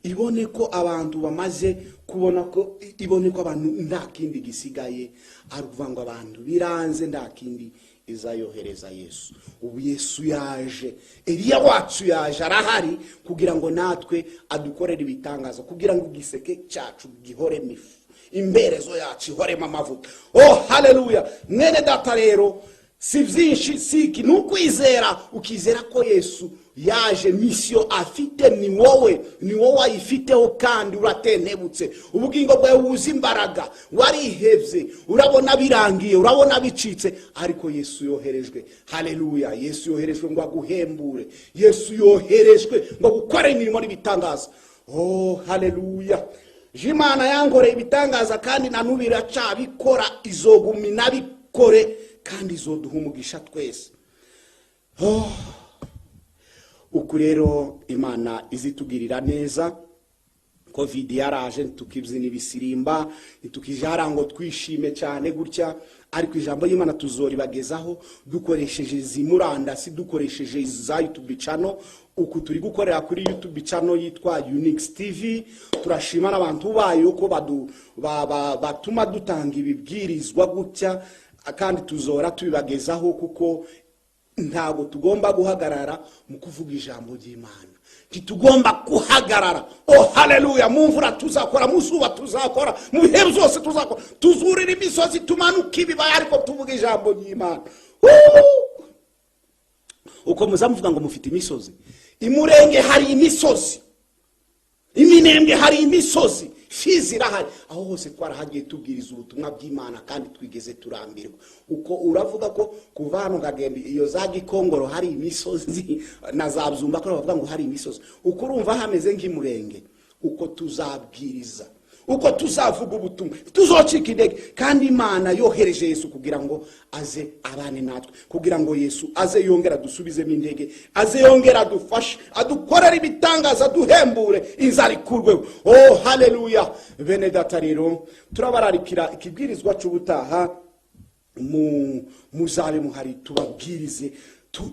ibone ko abantu bamaze kubona ko ibone ko abantu nda kindi gisigaye, ari kuvuga ngo abantu biranze nda kindi izayohereza Yesu. Ubu Yesu yaje, Eliya wacu yaje, arahari kugira ngo natwe adukorere ibitangaza, kugira ngo igiseke cyacu gihoremo ifu, imberezo yacu ihoremo amavuta. Oh haleluya! Mwene data rero, si byinshi, siki nukwizera, ukizera ko Yesu yaje, misiyo afite ni wowe ayifiteho, kandi uratentebutse, ubugingo bwawe wuzi imbaraga, warihebye, urabona birangiye, urabona bicitse, ariko Yesu yoherejwe. Haleluya! Yesu yoherejwe ngo aguhembure, Yesu yoherejwe ngo gukora imirimo n'ibitangaza. Oh haleluya! Imana yankoreye ibitangaza, kandi na n'ubu iracabikora, izoguma inabikore, kandi izoduha umugisha twese. Oh, uku rero Imana izitugirira neza. Covid yaraje, tukibyina ibisirimba, tukijara ngo twishime cyane gutya, ariko ijambo y'Imana tuzoribagezaho dukoresheje zimurandasi, dukoresheje za YouTube channel. Uku turi gukorera kuri YouTube channel yitwa Unix TV. Turashima n'abantu bayo ko batuma dutanga ibibwirizwa gutya, kandi tuzora tubibagezaho, kuko ntago tugomba guhagarara mu kuvuga ijambo ry'Imana. Tugomba kuhagarara. Oh haleluya! Mu mvura tuzakora, mu zuba tuzakora, mu bihe byose tuzakora, tuzurira imisozi, tumanuka ibibaya, ariko tuvuga ijambo ry'Imana. Uko muzamuvuga ngo mufite imisozi, imurenge hari imisozi, iminembwe hari imisozi, Fizi irahari, aho hose twarahagiye tubwiriza ubutumwa bw'Imana, kandi twigeze turambirwa. Uko uravuga ko kuva hano ngagenda iyo za Gikongoro hari imisozi, na za Byumba ko bavuga ngo hari imisozi, uko urumva hameze nk'imurenge, uko tuzabwiriza, uko tuzavuga ubutumwa, tuzocika intege. Kandi Imana yohereje Yesu kugira ngo aze abane natwe, kugira ngo Yesu aze yongera dusubizemo intege, aze yongera dufashe, adukorera ibitangaza, duhembure, inzara ikurweho. Oh haleluya! Bene data rero, turabararikira ikibwirizwa cy'ubutaha, muzabe muhari, tubabwirize,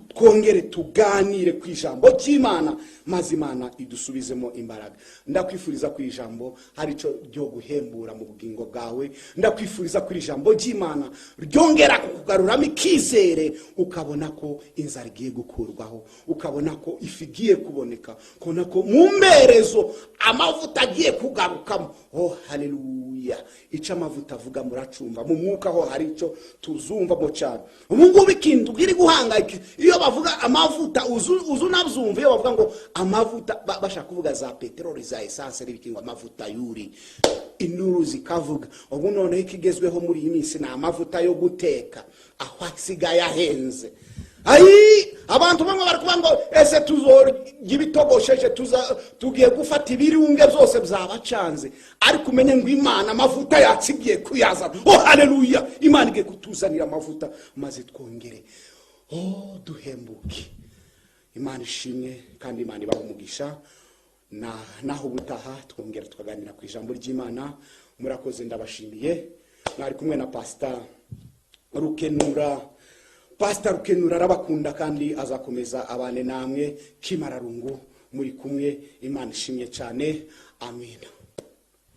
twongere tuganire ku ijambo ry'Imana, maze Imana idusubizemo imbaraga. Ndakwifuriza ku ijambo hari cyo ryo guhembura mu bugingo bwawe. Ndakwifuriza ku ijambo ry'Imana ryongera kukugaruramo ikizere, ukabona ko inzara igiye gukurwaho, ukabona ko ifi igiye kuboneka, ukabona ko mu mberezo amavuta agiye kugarukamo. Oh haleluya! Ica amavuta avuga muracumva, mu mwuka ho hari cyo tuzumvamo cyane. Ubu ngubu ikintu bwiri guhangayika, iyo bavuga amavuta uzu nabyumva, iyo bavuga ngo amavuta bashaka kuvuga za peteroli, za essence, n'ibikingwa amavuta yuri, induru zikavuga. Ubu none ikigezweho muri iyi minsi na amavuta yo guteka, aho asigaye ahenze. Abantu bamwe bari kuvuga ngo ese tuzorya ibitogosheje, tugiye gufata ibirunge byose byabacanze, ariko umenye ngo Imana amavuta yatsigiye kuyazana. Oh haleluya! Imana igiye kutuzanira amavuta, maze twongere duhembuke. Imana ishimwe, kandi Imana ibaha umugisha. Naho ubutaha twongera tukaganira ku ijambo ry'Imana. Murakoze, ndabashimiye. Mwari kumwe na Pastor Rukenura. Pastor Rukenura arabakunda, kandi azakomeza abane namwe Kimararungu. Muri kumwe, Imana ishimye cyane. Amen.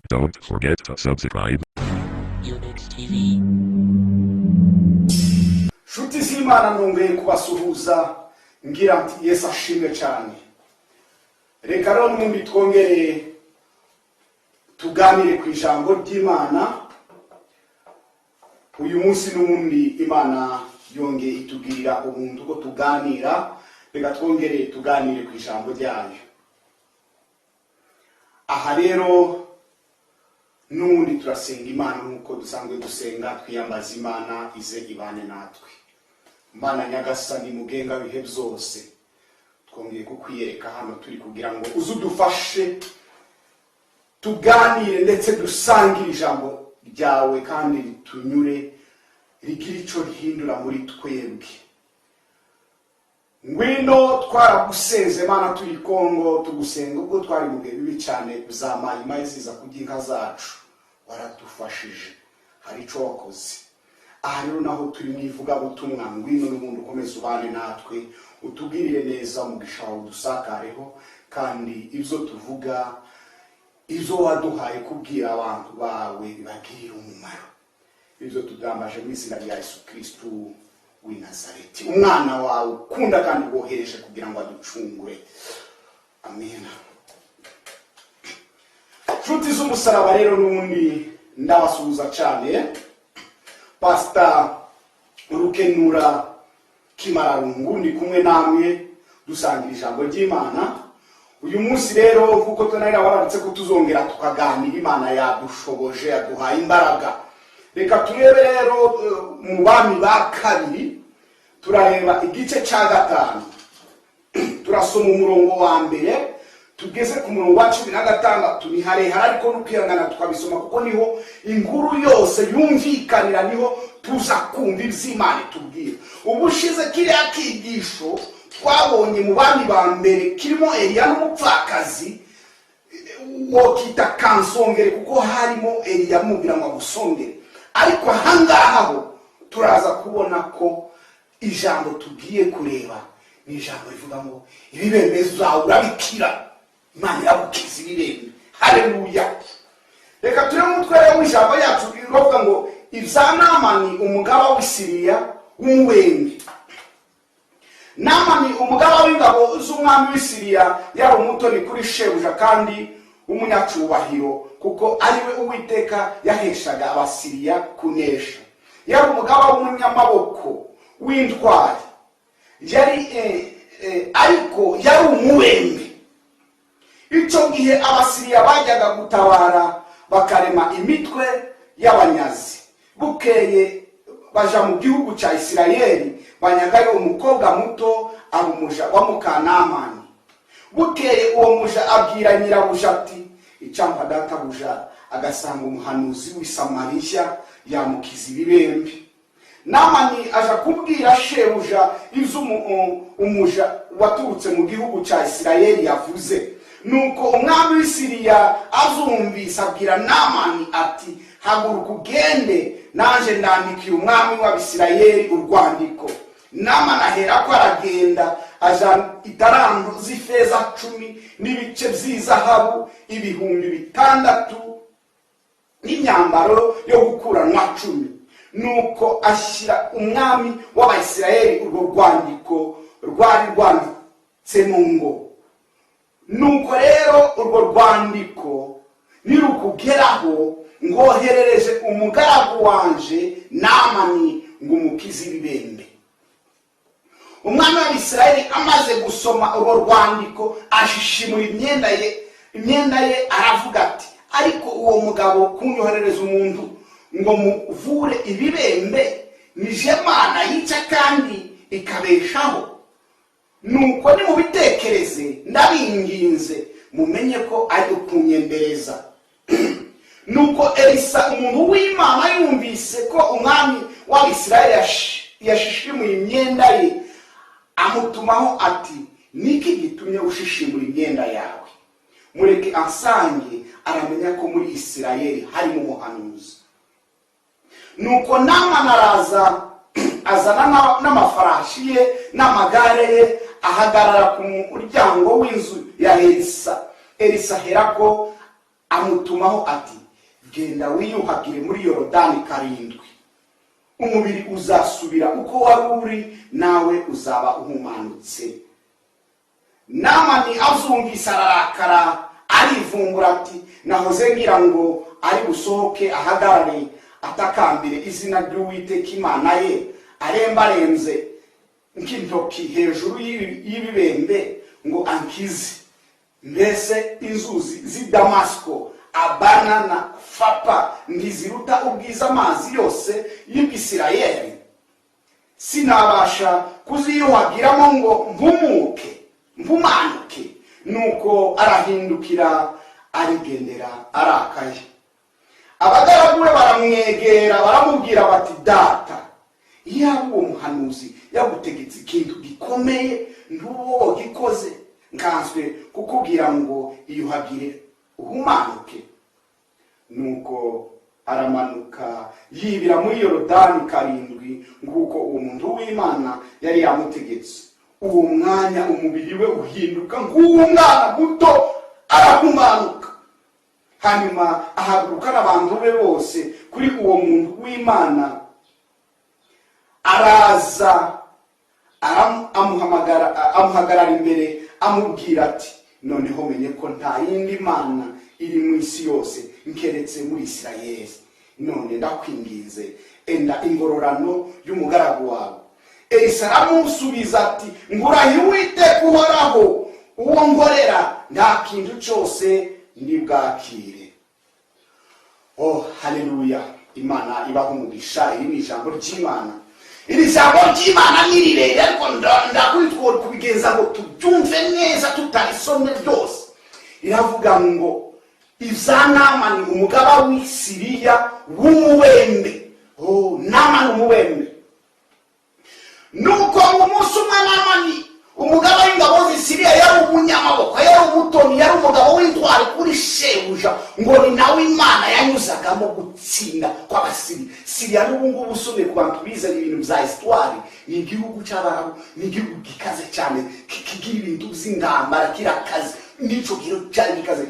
Don't forget to subscribe. Unix TV. Shuti z'Imana, nongeye kubasuhuza, ngira nti Yesu ashimwe cyane. Reka rero n'ubundi twongere tuganire ku ijambo ry'Imana. Uyu munsi n'ubundi Imana yongeye itugirira ubuntu bwo tuganira. Reka twongere tuganire ku ijambo ryayo. Aha rero n'ubundi turasenga Imana nk'uko dusanzwe dusenga, twiyambaza Imana ize ibane natwe. Mana nyagasani mugenga bihe byose, twongeye kukwiyereka hano turi kugira ngo uzudufashe tuganire, ndetse dusangire ijambo ryawe, kandi ritunyure, rigira icyo rihindura muri twebwe. Ngwino twaragusenze Mana, turi Kongo tugusenga, ubwo twari mu bihe bibi cyane by'amahima ziza kurya inka zacu, waradufashije, hari icyo wakoze. Aha rero naho turi mu ivugabutumwa, ngwino n'ubundi ukomeze ubane natwe, utubwirire neza, umugisha wawe udusakareho, kandi ibyo tuvuga, ibyo waduhaye kubwira abantu bawe bibagirire umumaro. Ibyo tudambaje mu izina rya Yesu Kristo, w'i Nazareti, umwana wawe ukunda kandi wohereje kugira ngo aducungure. Amen. Nshuti z'umusaraba rero n'ubundi ndabasuhuza cyane. Pastor Rukenura Kimararungu ndi kumwe namwe dusangira ijambo ry'Imana. Uyu munsi rero kuko tunarira waranditse ko tuzongera tukaganira, Imana yadushoboje, yaduhaye imbaraga. Reka turebe rero mu Bami ba kabiri, turareba igice cya 5. Turasoma umurongo wa mbere tugeze ku murongo wa 16. Ni harehare ariko n'ukwirangana tukabisoma kuko niho inkuru yose yumvikanira, niho tuza kumva iby'Imana itubwira. Ubushize kiriya kigisho twabonye mu Bami ba mbere kirimo Eliya n'umupfakazi wo kita kansongere, kuko harimo Eliya mubwira ngo agusongere. Ariko ahangaha ho turaza kubona ko ijambo tugiye kureba ni ijambo rivuga ngo ibibembe zawe urabikira, Imana yabukiza ibirembe. Haleluya. Reka turebe umutwe rero w'ijambo yacu rivuga ngo ibya Namani umugaba w'Isiriya w'umuwembe. Namani umugaba w'ingabo z'umwami w'Isiriya yari umutoni kuri shebuja kandi umunyacyubahiro, kuko ariwe Uwiteka yaheshaga Abasiriya kunesha. Yari umugaba w'umunyamaboko w'intwari, ariko yari umuwembe. Icyo gihe Abasiriya bajyaga gutabara bakarema imitwe y'abanyazi. Bukeye baja mu gihugu cya Isirayeli, banyagayo umukobwa muto abumuja wa Mukanamani. Bukeye uwo muja abwira nyirabuja ati, icamba databuja agasanga umuhanuzi w'i Samariya yamukiza ibibembe. Namani aja kubwira shebuja ibyo umuja waturutse mu gihugu cya Isirayeli yavuze. Nuko umwami w'Isiriya azumvise abwira Namani ati, haguruka ugende, nanje ndandikiye umwami w'Abisirayeli urwandiko. Namani aherako aragenda, ajana italanto z'ifeza 10 n'ibice by'izahabu 600 n'imyambaro yo gukuranwa 10. Nuko ashyira umwami w'Abisirayeli urwo rwandiko rwari rwanditse mu ngo. Nuko rero urwo rwandiko nirukugeraho, ngoherereje umugaragu wanje Namani ngo umukize ibibembe. Umwami w'Abisirayeli amaze gusoma urwo rwandiko, ashishimura imyenda ye aravuga ati, ariko uwo mugabo kunyoherereza umuntu ngo muvure ibibembe, nije Mana yica kandi ikabeshaho. Nuko nimubitekereze, ndabinginze mumenye ko ari ukunyembereza. Nuko Elisa umuntu w'Imana yumvise ko umwami w'Abisirayeli yashishimuye imyenda ye, amutumaho ati, niki gitumye ushishimura imyenda yawe? Mureke ansange aramenya ko muri Isirayeli harimo umuhanuzi. Nuko Namani araza, azana n'amafarashi ye n'amagare ye, ahagarara ku muryango w'inzu ya Elisa. Elisa aherako amutumaho ati, genda wiyuhagire muri Yorodani 7, umubiri uzasubira uko wari uri, nawe uzaba uhumanutse. Namani azumvise ararakara, arivumbura ati, nahoze ngira ngo ari busohoke ahagarare atakambire izina ry'Uwiteka Imana ye, arembarenze nk'intoki hejuru y'ibibembe ngo ankize. Mbese inzuzi z'i Damasiko, Abana na Fapa ntiziruta ubwiza amazi yose y'Isirayeli? Sinabasha kuziyuhagiramo ngo mpumanuke. Nuko arahindukira arigendera arakaye. Abagaragu be baramwegera baramubwira bati, data, iyaba uwo muhanuzi yagutegetse ikintu gikomeye ntuwo gikoze, nkanswe kukubwira ngo iyuhagire uhumanuke. Nuko aramanuka yibira muri Yorodani 7 nguko uwo muntu w'Imana yari yamutegetse. Uwo mwanya umubiri we uhinduka nk'umwana muto, arahumanuka. Hanyuma ahaguruka n'abantu be bose kuri uwo muntu w'Imana, araza amuhagarara imbere amubwira ati noneho menye ko nta yindi mana iri mu isi yose nkeretse muri Isirayeli, none ndakwinginze enda ingororano y'umugaragu wawe. Elisa aramusubiza ati ngurahiye Uwiteka uhoraho uwo ngorera nta kintu cyose ndibwakire. Oh haleluya, Imana ibaho umugisha. Iri ni ijambo ry'Imana. Iri jambo ry'Imana ni rirerire ariko ndakwitwara kubigenza ngo tubyumve neza tutarisomye byose. Iravuga ngo ibya Namani umugaba w'i Siriya w'umubembe. Oh, Namani umubembe. Nuko umunsi umwe Namani umugaba w'ingabo z'i Siriya yari umunyamaboko, yari umutoni, yari umugabo w'intwari kuri shebuja, ngo ni nawe Imana yanyuzagamo gutsinda kw'Abasiriya. Siriya n'ubu ngubu usomye ku bantu bizanye ibintu bya histoire, ni igihugu cy'Abarabu, ni igihugu gikaze cyane, kigira ibintu by'intambara, kirakaze, n'icyo gihe cyari gikaze.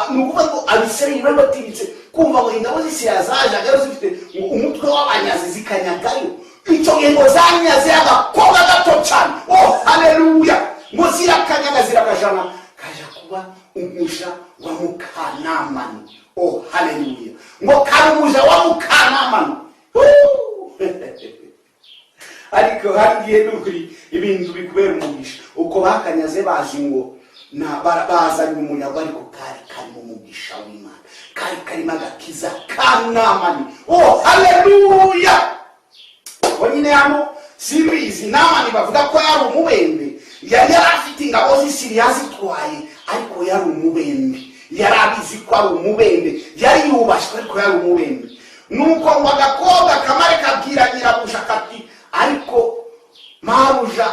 Ni ukuvuga ngo Abisirayeli bari batinyitse kumva ngo ingabo z'i Siriya zajagayo zifite umutwe w'abanyazi zikanyagayo. Icyo gihe ngo zanyaze agakobwa gato cyane. Oh haleluya, ngo zirakanyaga zirakajana kaja kuba umuja wa Mukanamani. Oh haleluya, ngo kari umuja wa Mukanamani. Ariko hagiye n'ukuri ibintu bikubera umugisha uko bakanyaze bazi ngo bazanye umunyago ariko kari mu mugisha w'Imana, karimo agakiza ka Namani. Oh haleluya. Wanyine hano simbizi Namani bavuga ko yari umubembe, yari afite ingabo z'i Siriya zitwaye ariko yari umubembe, yari abizi ko ari umubembe, yari yubashwe ariko yari umubembe. Nuko ngo agakobwa kamare kabwira nyirabuja kati ariko maruja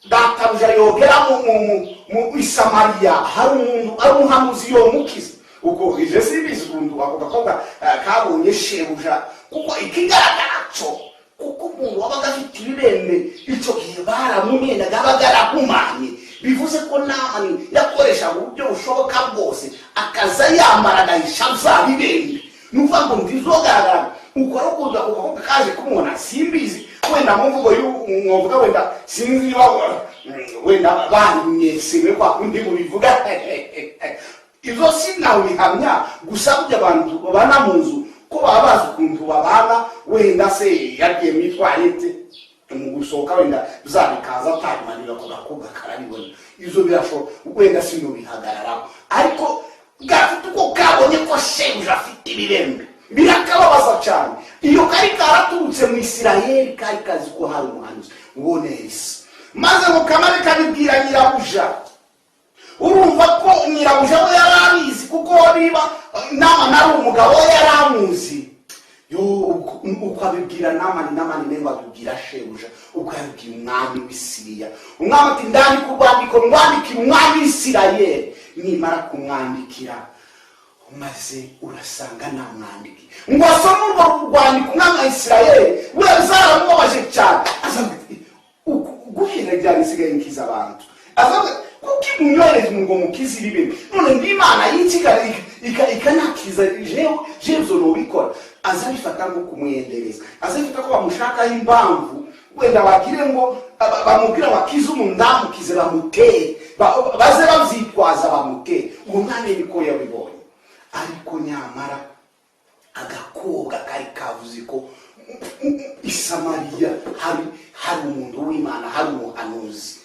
databuja yogera mu Samariya hari umuntu ari umuhanuzi yomukiza. Uko ije simbizi ukuntu ako gakobwa kabonye shebuja, kuko ikigaragara cyo kuko umuntu wabaga afite ibibembe icyo gihe baramumendaga bagarahumanye. Bivuze ko Namani yakoresha uburyo bushoboka bwose akaza yambara agahisha bya bibembe. Nuvuga ngo ndizogaragara uko ari ukuza kuko kaje kumubona simbizi, wenda mu mvugo y'umwuga wenda sinzi wenda banyesiwe kwa kundi mubivuga. Izo sinawe bihamya gusa burya abantu babana mu nzu ko baba bazi ukuntu babana, wenda se yagiye mitwarete mu gusohoka wenda zabikaza atayimanira ko gakobwa karabibona. Izo birashoboka wenda sino bihagararaho, ariko gafite uko kabonye ko shebuja afite ibirembe birakababaza cyane. Iyo kari karaturutse mu Isirayeli kari kazi ko hari umuhanuzi ubone Elisa, maze ngo kamare kabibwira nyirabuja. Urumva ko nyirabuja we yarabizi kuko niba Namani ari umugabo we yaramuzi. Yo uko abibwira Namani nemba abibwira shebuja, uko yabibwira umwami w'i Siriya. Umwami ati ndani kurwandiko mwandikira umwami w'Isirayeli. Nimara kumwandikira maze urasanga namwandiki ngo asome urwo rwandiko umwami w'Isirayeli we zaramubabaje cyane. Guhera ryari isigaye nkiza abantu azavuga kuko imyohereze ngo mukizi ibibembe, none nd'Imana y'ikigali ikanakiza jezo nobikora. Azabifata ngo kumwendereza, azabifata ko bamushakaho impamvu wenda bagire ngo bamubwira bakize umundamukize bamutere, baze babyitwaza bamutere. Uwo mwana niko yabibonye, ariko nyamara agakobwa kari kavuze ko i Samariya hari umuntu w'Imana, hari umuhanuzi.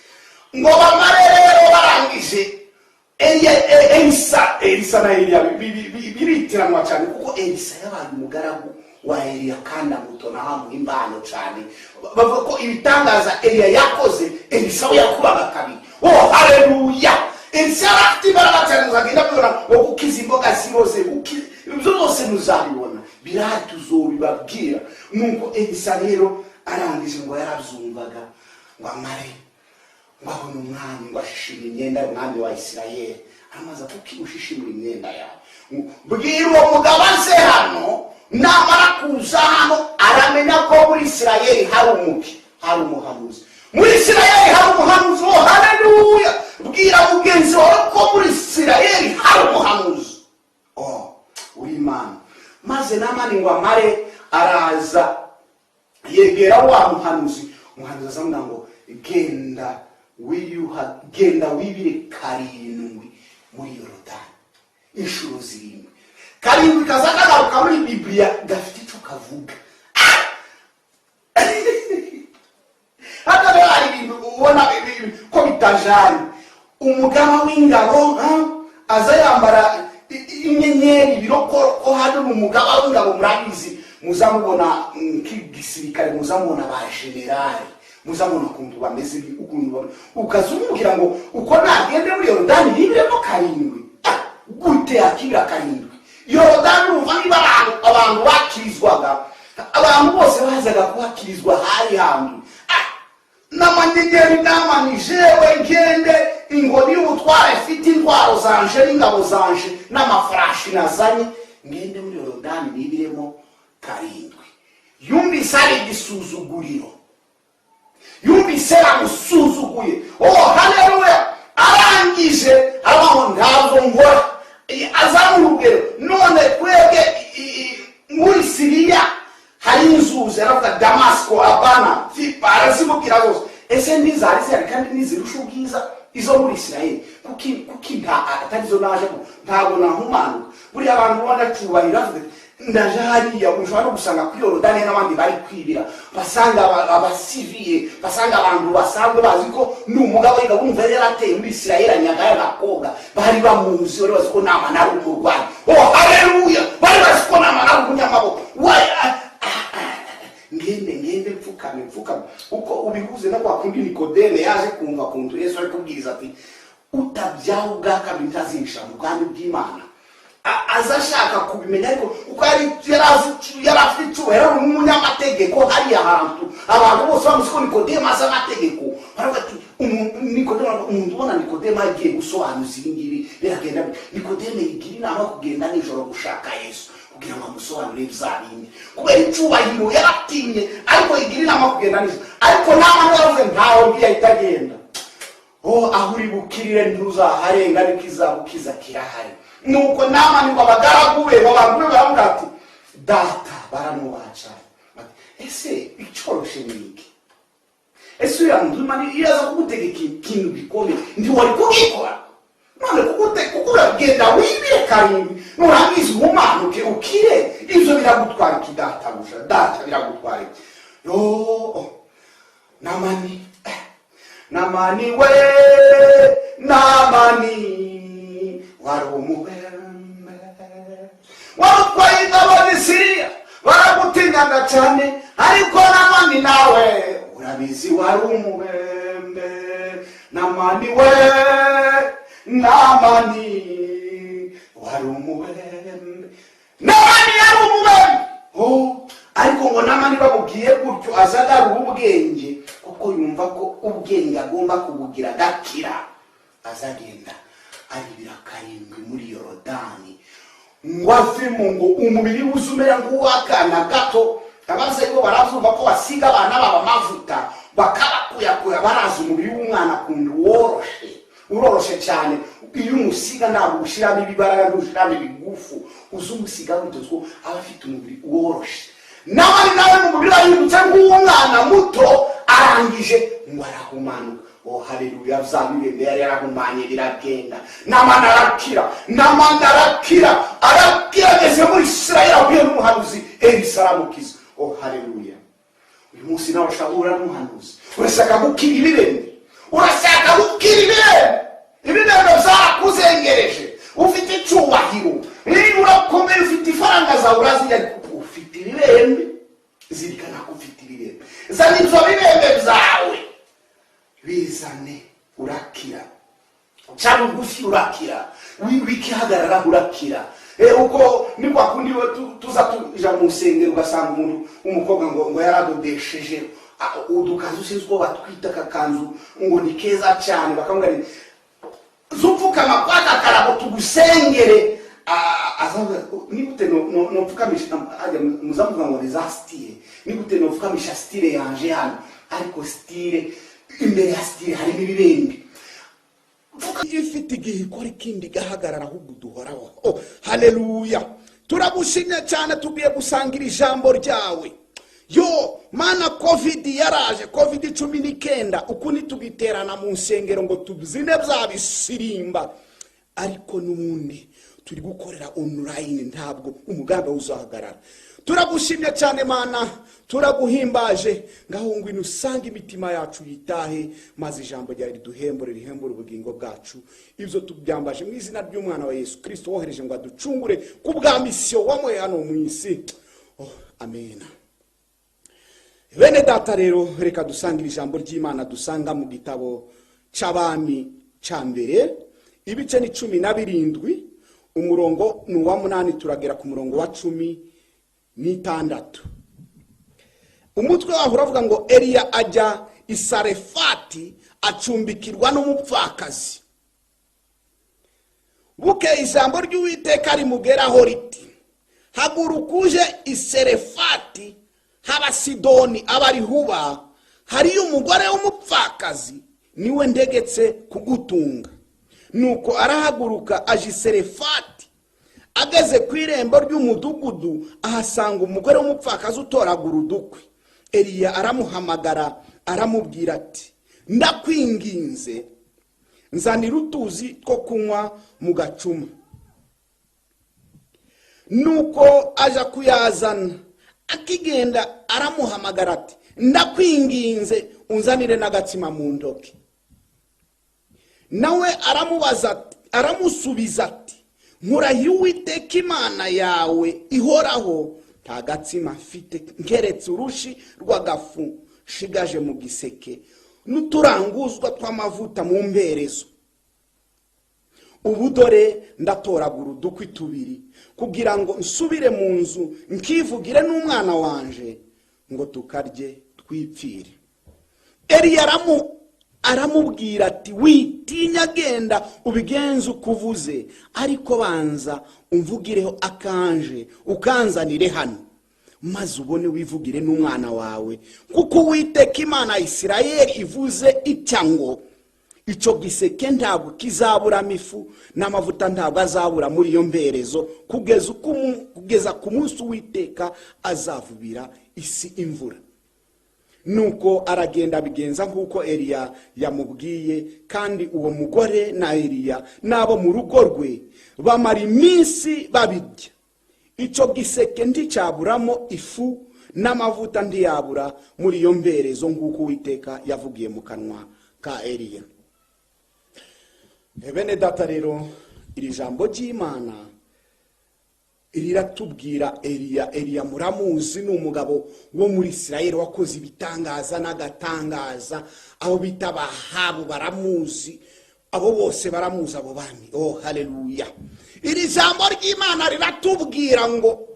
Ngo bamare rero barangije Elisa na Eliya biritiranwa cyane kuko Elisa yabaye umugaragu wa Eliya kandi amutona hamuha impano cyane. Bavuga ko ibitangaza Eliya yakoze Elisa we yakubaga kabiri. Oh haleluya. Elisa afite imbaraga cyane, uzagenda kubona ngo ukiza imboga zose, ibyo byose muzabibona birahari tuzobibabwira. Nuko Elisa rero arangije ngo yarabyumvaga ngo amare ngabona umwami ngo ashishimura imyenda y'umwami wa Isirayeli. Amaze kuki ushishimura imyenda yawe, bwira uwo mugabo aze hano, namara kuza hano aramenya ko muri Isirayeli hari umuhanuzi. Muri Isirayeli hari umuhanuzi. Oh haleluya. Bwira mugenzi wawe ko muri Isirayeli hari umuhanuzi. Oh uri Imana. Maze Namani ngo amare araza yegera wa muhanuzi azamubwira ngo genda wibire karindwi muri Yorodani inshuro 7 karindwi kazakagaruka muri Bibiliya gafite icyo kavuga. Hata hari ibintu ubona ko bitajanye. Umugaba w'ingabo aza yambara inyenyeri birokoko hano umugaba w'ingabo murabizi muzamubona nk'igisirikare muzamubona ba generali muzamubona kuntu bameze ukuntu ukazumubwira ngo uko nagende muri Yorodani yibiremo karindwi gute akira karindwi Yorodani umva niba abantu bakirizwaga abantu bose bazaga kuhakirizwa hari hantu n'amanyenyeri n'amanijewe ngende ingoni y'ubutware ifite intwaro zanje n'ingabo zanje n'amafarashi nazanye ngende muri Yorodani nibiremo karindwi. Yumvise ari igisuzuguriro, yumvise amusuzuguye. Haleluya! Arangije abaho ntabwo ngora azamurugero none twebwe muri Siriya hari inzuzi aravuga Damasco Abana arazimubwira zose ese ndizari kandi nizirusha ubwiza izo muri Israeli kuki atari zo naje ntabwo nahumanuka buri abantu banacubahira ndaje hariya ushobora gusanga kuri Yorodani n'abandi bari kwibira basanga abasiviye basanga abantu basanzwe bazi ko n'umugabo yiga wumva yarateye muri Israeli anyagaya gakoga bari bamuzi bari bazi ko nama nari umurwanyi. Haleluya! Bari bazi ko nama nari umunyamaboko ngende mfukame uko ubiguze no kwakundi Nikodeme yaje kumva kuntu Yesu ari kubwiriza ati utabyaho ubwaka bintazinsha mu bwami bw'Imana. Azashaka kubimenya ariko uko yarafite icyubahiro n'umunyamategeko hariya hantu abantu bose bamuzi ko Nikodeme azi amategeko baravuga ati umuntu ubona Nikodeme agiye gusobanuza ibingibi biragenda Nikodeme yigira inama kugenda nijoro gushaka Yesu kugira ngo amusobanurire bizabindi kubera icyubahiro yaratinye ariko yigira inama kugenda nijoro ariko nama yaravuze ntaho yahita agenda. Aho uri bukirire ntuzaharenga ariko izabukiza kirahari. Nuko nama niko abagaragu be baravuga ati data baramubaca ese icoroshe niki ese yandumani yaza kugutegeka ikintu gikomeye ndi wari kugikora none kugenda wibire karindwi nurangiza umumanuke ukire ivyo biragutwara ikidata busha data biragutwara namani we wari umubembe warutwaye ingabo Siriya baragutinyanga cyane ariko namani nawe urabizi wari umubembe. Namani we wari umubembe namani yari umubembe ariko ngo namani babubwiye gutyo azagarura ubwenge kuko yumva ko ubwenge agomba kubugira gakira azagenda aribira karindwi muri Yorodani ngo avemo ngo umubiri uzumera nk'uwakana gato. Abaza yuko baravuga ko basiga abana baba amavuta bakabakuyakuya baraza umubiri w'umwana kundu uroroshe cyane iyo umusiga ntabwo ushiramo ibibaraga n'ushiramo ibigufu uzumusiga witozwe aba afite umubiri woroshe nawe mu mubiri wahindutse nk'umwana muto arangije ngo arahumanuka. Haleluya! Zabirembe yari yarahumanye biragenda namana arakira ageze muri Israeli ahuye n'umuhanuzi Elisa aramukiza. Haleluya! Uyu munsi nawe ushobora n'umuhanuzi urashaka gukira ibirembe byarakuzengereje ufite icyubahiro urakomeye ufite ifaranga zawe uraziya ufite ibirembe zirikana ko ufite ibirembe zana ibyo birembe byawe bizane urakira cyangwa ugufi urakira wikihagarara urakira. Uko niko kundi tuza tuja mu nsengero ugasanga umuntu umukobwa ngo yaradodesheje udukanzu usizwe batwita kakanzu ngo ni keza cyane bakamubwira zupfuka mapaka karabo tugusengere azavuga nigute no pfukamisha ajya muzamuvuga ngo resastire nigute no pfukamisha style yanje hano ariko style imbere ya style hari ibibembe ifite igihe ikora ikindi gahagarara ahubwo duhoraho. Haleluya! Turagushimye cyane tugiye gusangira ijambo ryawe yo mana covid yaraje, covid 19 uku nitugiterana mu nsengero ngo tuzine byabisirimba, ariko n'ubundi turi gukorera online, ntabwo umugambi uzahagarara. Turagushimye cyane Mana, turaguhimbaje, ngaho ngwino usanga imitima yacu yitahe, maze ijambo ryawe riduhembure, rihembure ubugingo bwacu. Ibyo tubyambaje mu izina ry'umwana wa Yesu Kristo wohereje ngo aducungure ku bwa misiyo wamuhe hano mu isi. Amen. Bene data rero, reka dusangira ijambo ry'Imana dusanga mu gitabo c'Abami ca mbere, ibice ni 17, umurongo ni uwa 8 turagera ku murongo wa 16. Umutwe waho uravuga ngo Eliya ajya i Sarefati acumbikirwa n'umupfakazi. Buke ijambo ry'Uwiteka rimugeraho riti, haguruka uje i Sarefati haba Sidoni abarihuba, hariyo umugore w'umupfakazi niwe ndegetse kugutunga. Nuko arahaguruka aje i Sarefati, ageze ku irembo ry'umudugudu ahasanga umugore w'umupfakazi utoragura udukwi. Eliya aramuhamagara aramubwira ati, ndakwinginze nzanira utuzi two kunywa mu gacuma. Nuko aja kuyazana, akigenda aramuhamagara ati, ndakwinginze unzanire n'agatsima mu ntoki. Nawe aramusubiza ati, nkurahiye Uwiteka Imana yawe ihoraho, nta gatsima mfite nkeretse urushi rw'agafu shigaje mu giseke n'uturanguzwa tw'amavuta mu mberezo. Ubu dore ndatoragura udukwi 2 kugira ngo nsubire mu nzu nkivugire n'umwana wanje ngo tukarye twipfire. Eliya aramubwira ati, witinya, genda ubigenze ukuvuze, ariko banza umvugireho akanje ukanzanire hano, maze ubone wivugire n'umwana wawe, kuko Uwiteka Imana ya Isirayeli ivuze itya ngo, ico giseke ntabwo kizaburamo ifu n'amavuta ntabwo azabura muri iyo mberezo kugeza ku munsi Uwiteka azavubira isi imvura. Nuko aragenda bigenza nk'uko Eliya yamubwiye, kandi uwo mugore na Eliya nabo mu rugo rwe bamara iminsi babirya. Ico giseke nticyaburamo ifu n'amavuta ntiyabura muri iyo mberezo nk'uko Uwiteka yavugiye mu kanwa ka Eliya. Bene data rero, iri jambo ry'Imana riratubwira Eliya muramuzi, ni umugabo wo muri Isirayeli wakoze ibitangaza n'agatangaza. Abo bita Abahabu baramuzi, abo bose baramuzi abo bami. Haleluya. Iri jambo ry'Imana riratubwira ngo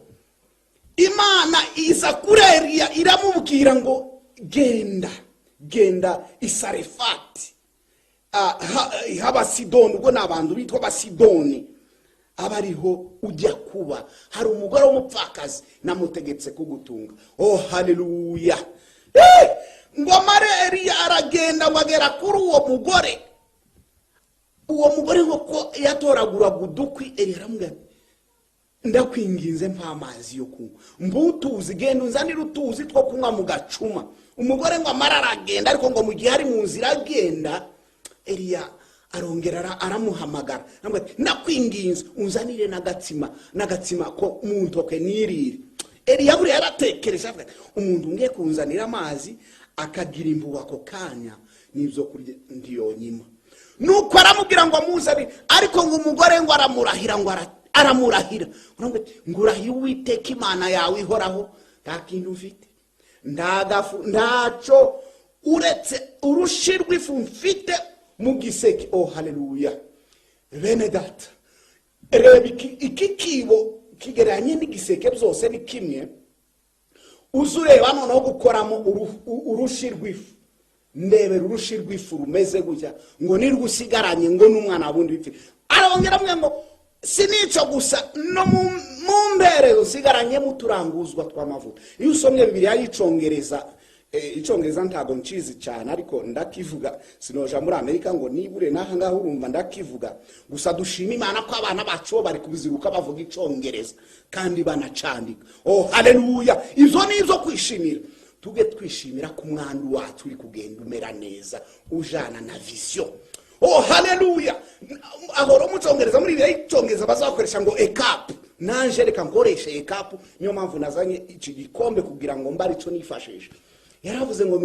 Imana iza kuri Eliya iramubwira ngo genda i Sarefati haba Sidoni, ubwo n'abantu bitwa Basidoni abariho ujya kuba. Hari umugore w'umupfakazi namutegetse kugutunga. Haleluya. Ngo mare Eliya aragenda bagera kuri uwo mugore. Uwo mugore ko yatoraguraga udukwi, Eliya aramubwira, ndakwinginze mpa amazi yo kunywa, mbutuzi, genda unzanire utuzi two kunywa mu gacuma. Umugore ngo amara aragenda, ariko ngo mu gihe ari mu nzira agenda, Eliya arongera aramuhamagara, ndakwinginze unzanire n'agatsima ko mu ntoke nirire. Eliya buri yaratekereje avuga, umuntu ngiye kunzanira amazi akagira impuhwe ako kanya, n'ibyo kurya ndiyonyima. Nuko aramubwira ngo amuzanire, ariko ngo umugore ngo aramurahira ngo urahiye Uwiteka Imana yawe ihoraho, nta kintu ufite, ndaco uretse urushi rw'ifu mfite mu giseke. Haleluya. Bene data, reba iki kibo kigeranye n'igiseke byose ni kimwe. Uzureba noneho gukoramo urushi rw'ifu, ndebera urushi rw'ifu rumeze gutya, ngo nirwusigaranye ngo n'umwana wundi wipfe. Arongera amwe ngo sinico gusa, no mu mbere usigaranye mu turanguzwa tw'amavuta. Iyo usomye Bibiliya y'Icongereza icyongereza ntago ncizi cyane ariko ndakivuga, sinoja muri Amerika ngo nibure naha ngaho urumva ndakivuga. Gusa dushima Imana ko abana bacu bari kubiziruka bavuga icyongereza kandi banacandika. Oh haleluya, izo nizo kwishimira. Tuge twishimira ku mwandu wacu uri kugenda umera neza ujana na vision. Oh haleluya, ahoro mu cyongereza muri icyongereza bazakoresha ngo a cup. Nanje reka nkoresha a cup, niyo mpamvu nazanye iki gikombe kugira ngo mbari cyo nifashisha. Yaravuze ngo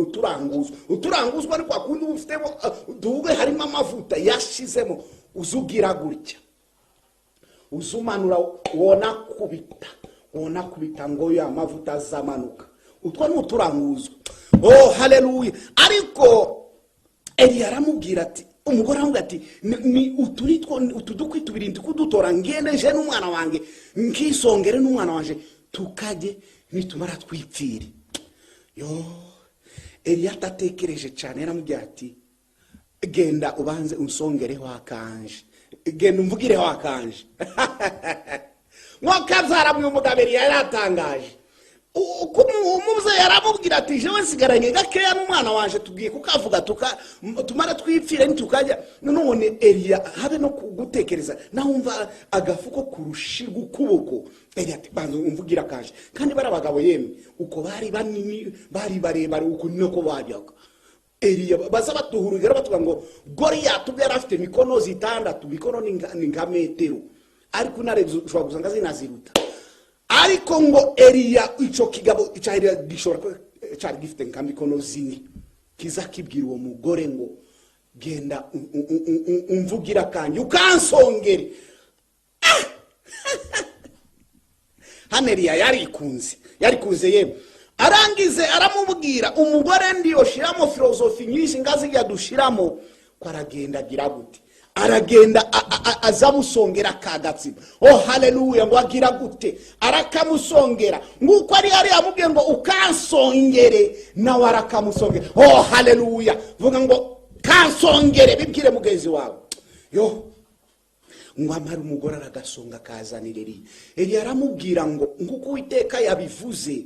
uturanguzwa ni kwa kundi ufitemo duhugwe harimo amavuta yashizemo, uzugira gutya uzumanura wona kubita ngo ya mavuta zamanuka. Utwo ni uturanguzwa. Oh haleluya. Ariko Eli aramubwira ati, umugore aramubwira ati, ni utudukwi tubiri ndikudutora ngende je n'umwana wanjye nkisongere n'umwana wanje tukaje nitumara twipfire. Yo Eli atatekereje cyane, yaramubwira ati genda ubanze unsongereho akanje, genda umvugireho akanje. Mwakazara mwumugabiri yaratangaje. Umuze yaramubwira ati jewe nsigaranye gakeya n'umwana wanje tugiye kukavuga tumara twipfire nitukajya. None Eliya habe no gutekereza nahumva agafuko kurushi gukuboko. Eliya ati banzo umvugira kanje, kandi barabagabo yemwe uko bari banini bari barebare uko niko bajyaga. Eliya baza batuhurugera batuga ngo Goliath yari afite mikono zitandatu, mikono ni nka metero, ariko narebye ushobora gusanga zinaziruta. Ariko ngo Eliya ico kigabo cyari gishobora cyari gifite nka mikono zini, kiza kibwira uwo mugore ngo genda umvugira kanje ukansongere. Haneliya yarikunze yemwe. Arangize aramubwira umugore ndiyo shiramo filosofi nyinshi ngazi yadushiramo ko aragenda agira gute, aragenda azamusongera kagatsiba. Oh haleluya, ngo agira gute arakamusongera nguko ari amubwiye ngo ukansongere nawe arakamusongera. Oh haleluya, vuga ngo kansongere bibwire mugenzi wawe. Yo ngo amara umugore aragasonga kazanire Eli aramubwira ngo nguko Uwiteka yabivuze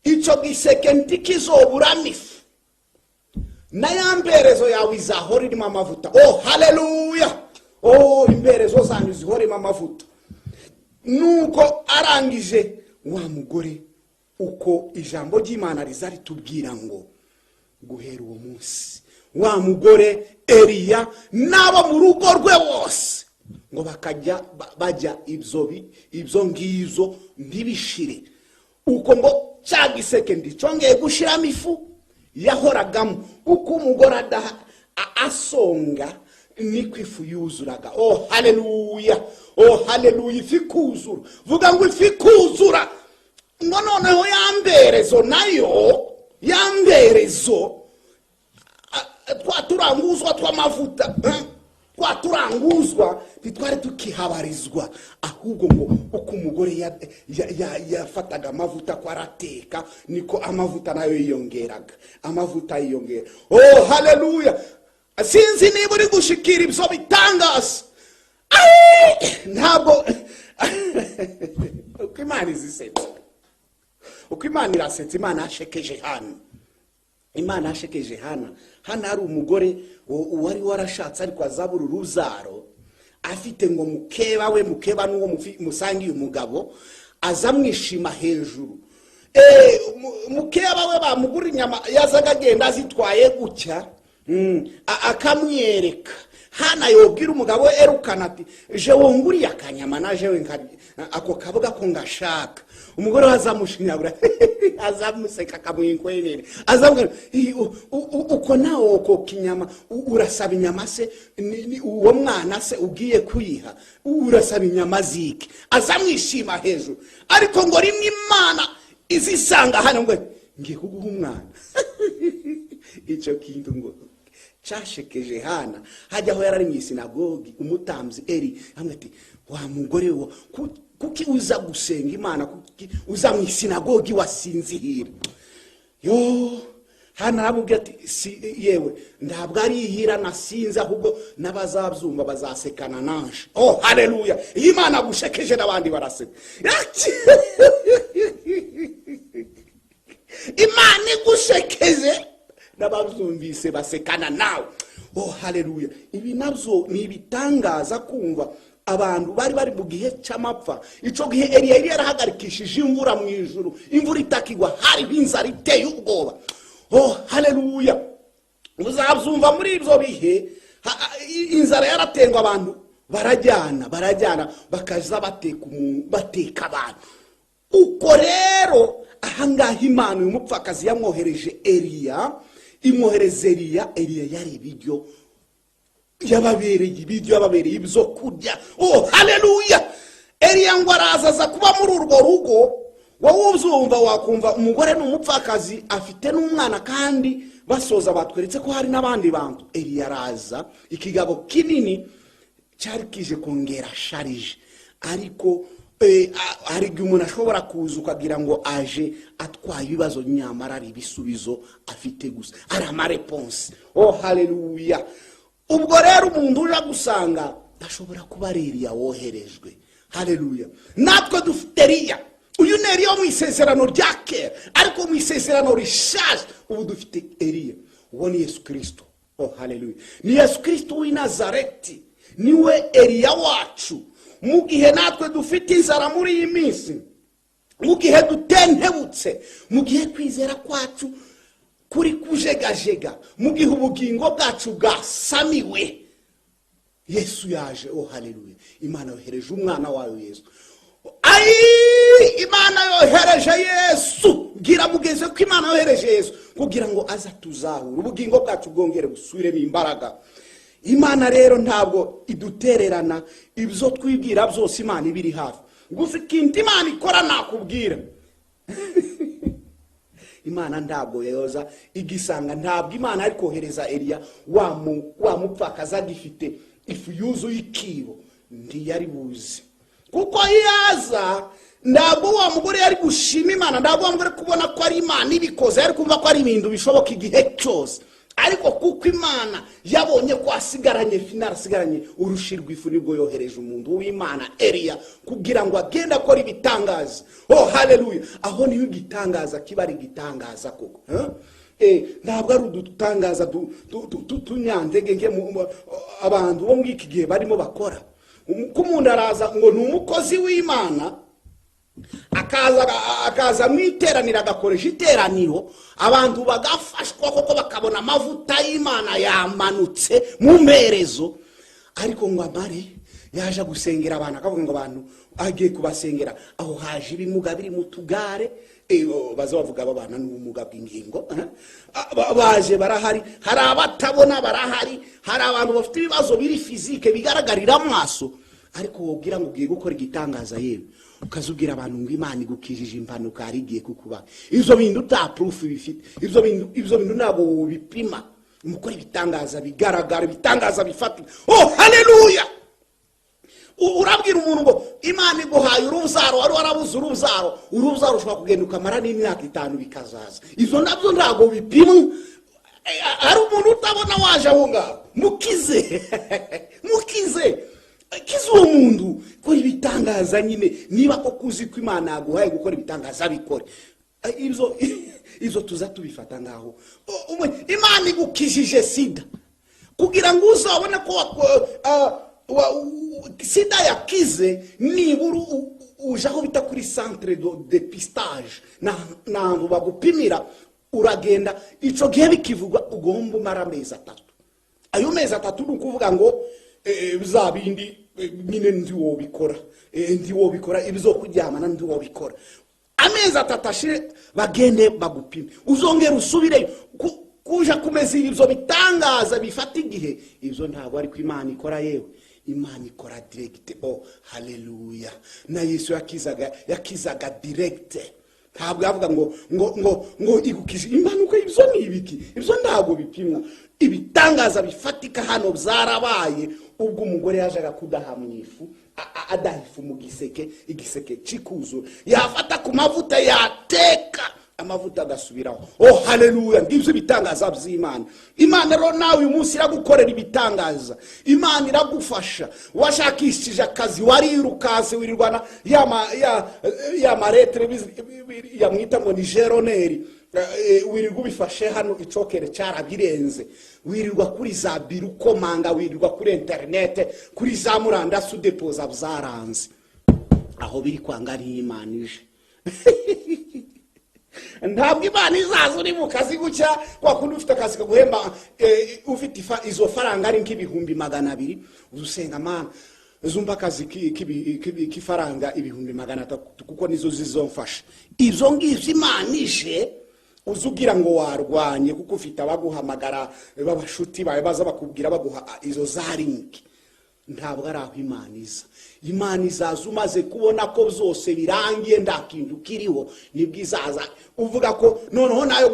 ico giseke ntikizoburamifu na yamberezo yawe izahora irimo amavuta. Oh haleluya, oh imberezo zanyu zihoremo amavuta. Nuko arangije wa mugore uko ijambo ry'Imana rizari tubwira ngo guhera uwo munsi wa mugore Eliya nabo mu rugo rwe wose ngo bakajya bajya ibyo ngizo ntibishire. Uko ngo cyagiseke ndicongeye gushiramo ifu yahoragamo, uko umugore asonga niko ifu yuzuraga. Oh haleluya, oh haleluya, ifi kuzura. Vuga ngo ifi kuzura. Noneho yamberezo nayo yamberezo twaturanguzwa tw'amavuta, twaturanguzwa bitware tukihabarizwa, ahubwo ngo uko umugore yafataga amavuta ko arateka niko amavuta nayo yiyongeraga, amavuta yiyongera. Oh haleluya, sinzi niba uri gushikira ibyo bitangaza. Ntabwo uko Imana izisetse, uko Imana irasetse. Imana yashekeje hano, Imana yashekeje hano hari umugore wari warashatse ariko azabura uruzaro, afite ngo mukeba n'uwo musangiye umugabo azamwishima hejuru. Mukeba we bamugura inyama yazaga agenda azitwaye gutya, akamwereka. Hana yobwira umugabo we erukana ati je wonguriye akanyama naje we ako kavuga ko ngashaka. Umugore wazamushinyabura azamuseka akamwinkwenera, azabwira uko nawo uko kinyama urasaba inyama se uwo mwana se ugiye kuyiha urasaba inyama ziki, azamwishima hejuru. Ariko ngo rimwe Imana izisanga hano ngo ngiye kuguha umwana. Icyo kintu ngo cyashekeje Hana. Hajyaho yarari mu sinagogi, umutambyi Eli amwe ati wa mugore wo kuki uza gusenga Imana, kuki uza mu sinagogi wasinzihira. Yo Hana aramubwira ati yewe ntabwo ari ihira nasinze, ahubwo n'abazabyumva bazasekana nanje. Oh haleluya, Imana gushekeje n'abandi baraseka. Imana imana igushekeje n'ababyumvise basekana nawe. Oh haleluya. Ibi nabyo ni ibitangaza kumva abantu bari mu gihe cy'amapfa. Ico gihe Eliya yari yarahagarikishije imvura mu ijuru, imvura itakigwa, hariho inzara iteye ubwoba. Oh haleluya. Muzabyumva muri ibyo bihe inzara yaratengwa, abantu barajyana bakaza bateka abantu. Uko rero ahangaha Imana uyu mupfakazi yamwohereje Eliya, imwohereze Eliya yari ibiryo yababereye ibyo kurya. Oh haleluya. Eliya ngo arazaza kuba muri urwo rugo. Wowe uzumva wakumva umugore n'umupfakazi afite n'umwana, kandi basoza batweretse ko hari n'abandi bantu. Eliya araza, ikigabo kinini cyari kije kongera sharije, ariko hari igihe umuntu ashobora kuza ukagira ngo aje atwaye ibibazo, nyamara ari ibisubizo afite gusa, ari amareponse. Oh haleluya. Ubwo rero umuntu uje gusanga ashobora kuba ari Eliya woherejwe. Haleluya. Natwe dufite Eliya. Uyu ni Eliya mu isezerano rya kera, ariko mu isezerano rishaje ubu dufite Eliya. Uwo ni Yesu Kristo. Oh haleluya. Ni Yesu Kristo w'i Nazareti, niwe Eliya wacu. Mu gihe natwe dufite inzara muri iyi minsi, mu gihe dutentebutse, mu gihe kwizera kwacu kuri kujegajega, mu gihe ubugingo bwacu bwasamiwe, Yesu yaje. Oh haleluya. Imana yohereje umwana wayo Yesu. Imana yohereje Yesu. Gira mugeze ko Imana yohereje Yesu kugira ngo aza tuzahura ubugingo bwacu bwongere busubiremo imbaraga. Imana rero ntabwo idutererana, ibyo twibwira byose Imana ibiri hafi. Gusa ikindi Imana ikora nakubwira, Imana ntabwo yoza igisanga. Ntabwo Imana ari kohereza Eliya wa mupfakazi agifite ifu yuzuye ikibo, ntiyari buzi. Kuko yaza ntabwo wa mugore yari gushima Imana, ntabwo wa mugore kubona ko ari Imana ibikoze, yari kumva ko ari ibintu bishoboka igihe cyose. Ariko kuko Imana yabonye ko asigaranye finara, asigaranye urushirwa ifu, nibwo yohereje umuntu w'Imana Eliya kugira ngo agende akora ibitangaza. Oh haleluya. Aho niho igitangaza kiba ari igitangaza koko. Ntabwo ari udutangaza tunyandege abantu bo muri iki gihe barimo bakora. Kumuntu araza ngo ni umukozi w'Imana, akaza mwiteranira, agakoresha iteraniro, abantu bagafashwa koko bakabona amavuta y'Imana yamanutse mu mperezo. Ariko ngo amare yaje gusengera abantu, akavuga ngo abantu agiye kubasengera, aho haje ibimuga biri mu tugare, baza bavuga babana n'ubumuga bw'ingingo, baje barahari, hari abatabona barahari, hari abantu bafite ibibazo biri fizike bigaragarira amaso. Ariko wobwira ngo ugiye gukora igitangaza yewe, ukazubwira abantu ngo Imana igukijije impanuka ari igiye kukuba. Izo bintu ta proof bifite, izo bintu ntabwo ubipima. Mukora ibitangaza bigaragara, ibitangaza bifatika. Oh haleluya. Urabwira umuntu ngo Imana iguhaye uruzaro, wari warabuze uruzaro ushobora kugenda ukamara n'imyaka 5 bikazaza. Izo nabyo ntabwo bipimwa. Ari umuntu utabona waje aho ngaho, mukize kiza uwo muntu kora ibitangaza nyine. Niba ko kuzi ko Imana yaguhaye gukora ibitangaza bikore. Izo tuza tubifata ngaho. Imana igukijije sida kugira ngo uzabone ko sida yakize, nibura uje aho bita kuri centre de dépistage, nandu bagupimira, uragenda. Ico gihe bikivugwa ugomba umara amezi 3. Ayo mezi 3 ni ukuvuga ngo bizabindi nyine ndi wobikora ibizo kuryamana ndi wobikora. Amezi 3 ashire bagende bagupime, uzongera usubire kuja kumeza ibyo bitangaza bifata igihe. Ibyo ntabwo ari ko Imana ikora yewe. Imana ikora direct. Oh haleluya. Na Yesu yakizaga direct. Ntabwo yavuga ngo igukije impanuka. Ibyo ni ibiki? Ibyo ntabwo bipimwa. Ibitangaza bifatika hano byarabaye ubwo umugore yajaga kudaha mu ifu, adahifu mu igiseke cikuzo, yafata ku mavuta yateka, amavuta agasubiraho. Oh haleluya. Ngibyo bitangaza by'Imana. Imana rero nawe uyu munsi iragukorera ibitangaza. Imana iragufasha. Washakishije akazi, warirukaze wirirwana ya maretre yamwita ngo ni geroneri, wirirwa ubifashe hano icokere cyarabirenze, wirirwa kuri za biro ukomanga, wirirwa kuri interinete, kuri za murandasi udepoza byaranze. Aho biri kwanga ari Imana ije. Ntabwo Imana izaza uri mu kazi gutya kwa kundi ufite akazi kaguhemba ufite izo faranga ari nk'ibihumbi 200, uzusenga Mana zumba akazi kifaranga ibihumbi 300 kuko nizo zizomfasha. Izo ngivyo Imana ije uzugira ngo warwanye kuko ufite abaguhamagara babashuti bawe baza bakubwira baguha izo zarinki. Ntabwo ari aho Imana iza. Imana izaza umaze kubona ko byose birangiye ndakindu kiriho, nibwo izaza uvuga ko noneho nayo